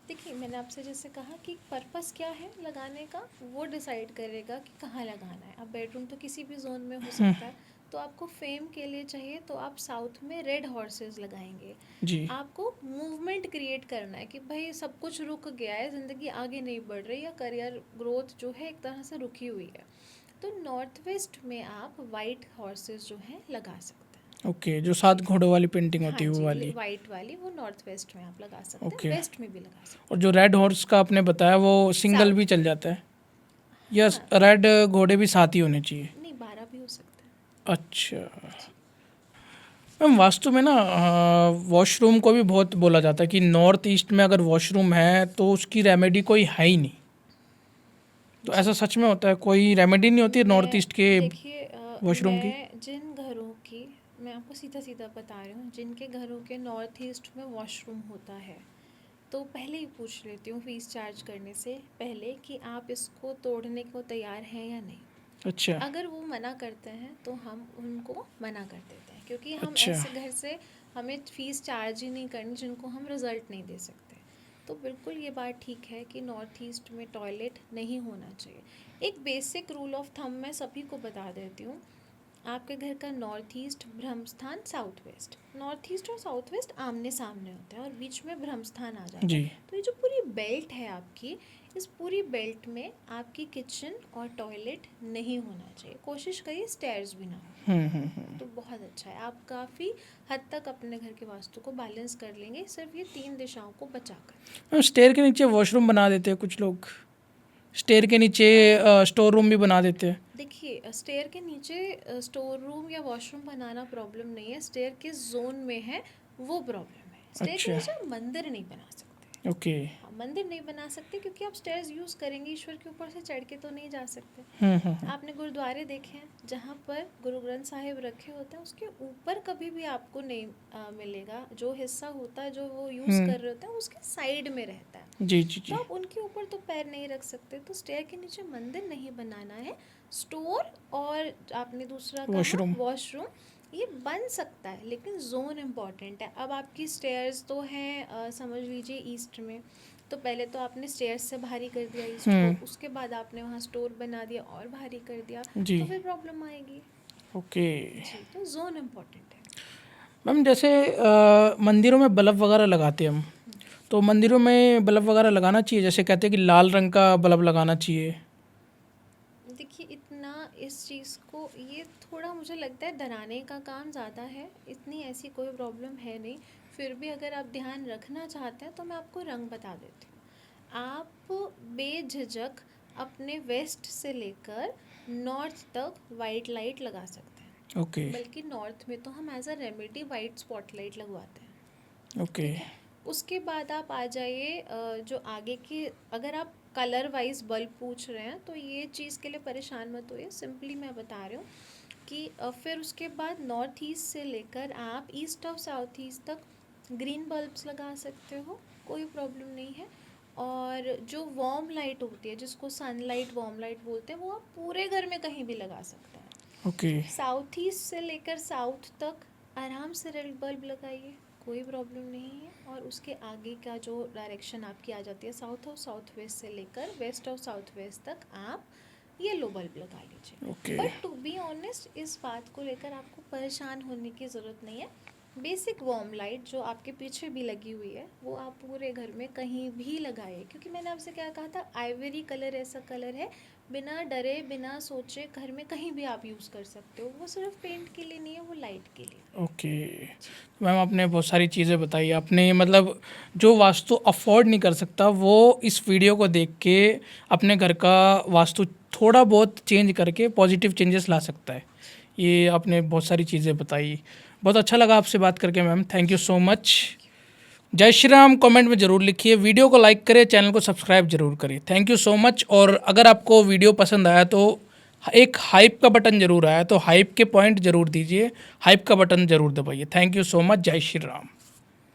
देखिए, मैंने आपसे जैसे कहा कि पर्पस क्या है लगाने का, वो डिसाइड करेगा कि कहाँ लगाना है। अब बेडरूम तो किसी भी जोन में हो सकता है। तो आपको फेम के लिए चाहिए तो आप साउथ में रेड हॉर्सेस लगाएंगे। जी। आपको मूवमेंट क्रिएट करना है कि भाई सब कुछ रुक गया है, ज़िंदगी आगे नहीं बढ़ रही, या करियर ग्रोथ जो है एक तरह से रुकी हुई है, तो नॉर्थ वेस्ट में आप वाइट हॉर्सेस जो हैं लगा सकते हैं। ओके, जो 7 घोड़ों वाली पेंटिंग होती हाँ है वो जी, वाली। वाइट वाली वो नॉर्थ वेस्ट में आप लगा सकते ओके। हैं, वेस्ट में भी लगा सकते और जो रेड हॉर्स का आपने बताया वो सिंगल South भी चल जाता है, या हाँ। रेड घोड़े भी साथ ही होने चाहिए? हैं। नहीं, 12 भी हो सकते हैं। अच्छा मैम, वास्तु में ना वॉशरूम को भी बहुत बोला जाता है कि नॉर्थ ईस्ट में अगर वॉशरूम है तो उसकी रेमेडी कोई है ही नहीं, तो ऐसा सच में होता है? कोई रेमेडी नहीं होती है नॉर्थ ईस्ट के देखिए, वॉशरूम की? मैं जिन घरों मैं आपको सीधा सीधा बता रही हूँ, जिनके घरों के नॉर्थ ईस्ट में वॉशरूम होता है तो पहले ही पूछ लेती हूँ फीस चार्ज करने से पहले कि आप इसको तोड़ने को तैयार हैं या नहीं। अच्छा अगर वो मना करते हैं तो हम उनको मना कर देते हैं, क्योंकि हम अच्छा ऐसे घर से हमें फ़ीस चार्ज ही नहीं करनी जिनको हम रिज़ल्ट नहीं दे सकते। तो बिल्कुल ये बात ठीक है कि नॉर्थ ईस्ट में टॉयलेट नहीं होना चाहिए। एक बेसिक रूल ऑफ थंब मैं सभी को बता देती हूँ। आपके घर का नॉर्थ ईस्ट, ब्रह्म स्थान, साउथ वेस्ट। नॉर्थ ईस्ट और साउथ वेस्ट आमने सामने होते हैं और बीच में ब्रह्म स्थान आ जाता जी है। तो ये जो पूरी बेल्ट है आपकी, इस पूरी बेल्ट में आपकी किचन और टॉयलेट नहीं होना चाहिए। कोशिश करिए स्टेयर्स भी ना हो, तो बहुत अच्छा है। आप काफ़ी हद तक अपने घर के वास्तु को बैलेंस कर लेंगे, सिर्फ ये 3 दिशाओं को बचाकर। स्टेयर के नीचे वॉशरूम बना देते हैं कुछ लोग, स्टेयर के नीचे स्टोर रूम भी बना देते हैं। देखिए, स्टेयर के नीचे स्टोर रूम या वॉशरूम बनाना प्रॉब्लम नहीं है, स्टेयर के जोन में है वो प्रॉब्लम है। स्टेयर के अच्छा नीचे आप मंदिर नहीं बना सकते। ओके हाँ, मंदिर नहीं बना सकते क्योंकि आप स्टेयर्स यूज़ करेंगे, ईश्वर के ऊपर से चढ़ के तो नहीं जा सकते। आपने गुरुद्वारे देखे हैं जहाँ पर गुरु ग्रंथ साहिब रखे होते हैं, उसके ऊपर कभी भी आपको नहीं मिलेगा। जो हिस्सा होता है जो वो यूज़ कर रहे होते हैं उसके साइड में रहता है। जी जी जी तो आप उनके ऊपर तो पैर नहीं रख सकते। तो स्टेयर के नीचे मंदिर नहीं बनाना है। स्टोर और आपने दूसरा कहा वॉशरूम। वॉशरूम, ये बन सकता है लेकिन जोन इम्पॉर्टेंट है। अब आपकी स्टेयर्स तो हैं समझ लीजिए ईस्ट में, तो पहले तो आपने स्टेयर्स से भारी कर दिया ईस्ट को, उसके बाद आपने वहाँ स्टोर बना दिया और भारी कर दिया, जी तो फिर प्रॉब्लम आएगी। ओके जी, तो जोन इम्पॉर्टेंट है। मैम जैसे मंदिरों में बल्ब वगैरह लगाते हैं हम, तो मंदिरों में बल्ब वगैरह लगाना चाहिए? जैसे कहते हैं कि लाल रंग का बल्ब लगाना चाहिए। देखिए, इतना इस चीज़ को ये थोड़ा मुझे लगता है डराने का काम ज़्यादा है। इतनी ऐसी कोई प्रॉब्लम है नहीं। फिर भी अगर आप ध्यान रखना चाहते हैं तो मैं आपको रंग बता देती हूँ। आप बेझिझक अपने वेस्ट से लेकर नॉर्थ तक वाइट लाइट लगा सकते हैं। ओके बल्कि नॉर्थ में तो हम as a remedy white spotlight लगवाते हैं। ओके उसके बाद आप आ जाइए जो आगे की, अगर आप कलर वाइज बल्ब पूछ रहे हैं तो ये चीज़ के लिए परेशान मत होइए, सिंपली मैं बता रही हूँ कि फिर उसके बाद नॉर्थ ईस्ट से लेकर आप ईस्ट और साउथ ईस्ट तक ग्रीन बल्ब्स लगा सकते हो, कोई प्रॉब्लम नहीं है। और जो वार्म लाइट होती है जिसको सनलाइट वार्म लाइट बोलते हैं, वो आप पूरे घर में कहीं भी लगा सकते हैं। ओके साउथ ईस्ट से लेकर साउथ तक आराम से रेड बल्ब लगाइए, कोई प्रॉब्लम नहीं है। और उसके आगे का जो डायरेक्शन आपकी आ जाती है साउथ और साउथ वेस्ट से लेकर वेस्ट और साउथ वेस्ट तक आप येलो बल्ब लगा लीजिए। Okay but to be honest, इस बात को लेकर आपको परेशान होने की ज़रूरत नहीं है। बेसिक वार्म लाइट जो आपके पीछे भी लगी हुई है वो आप पूरे घर में कहीं भी लगाइए, क्योंकि मैंने आपसे क्या कहा था, आइवरी कलर ऐसा कलर है, बिना डरे बिना सोचे घर में कहीं भी आप यूज़ कर सकते हो। वो सिर्फ पेंट के लिए नहीं है, वो लाइट के लिए। ओके मैम आपने बहुत सारी चीज़ें बताई। आपने मतलब जो वास्तु अफोर्ड नहीं कर सकता वो इस वीडियो को देख के अपने घर का वास्तु थोड़ा बहुत चेंज करके पॉजिटिव चेंजेस ला सकता है। ये आपने बहुत सारी चीज़ें बताई। बहुत अच्छा लगा आपसे बात करके ma'am, thank you so much. जय श्री राम कमेंट में ज़रूर लिखिए, वीडियो को लाइक करें, चैनल को सब्सक्राइब जरूर करें। Thank you so much. और अगर आपको वीडियो पसंद आया तो एक हाइप का बटन जरूर आया, तो हाइप के पॉइंट जरूर दीजिए, हाइप का बटन जरूर दबाइए। Thank you so much. जय श्री राम।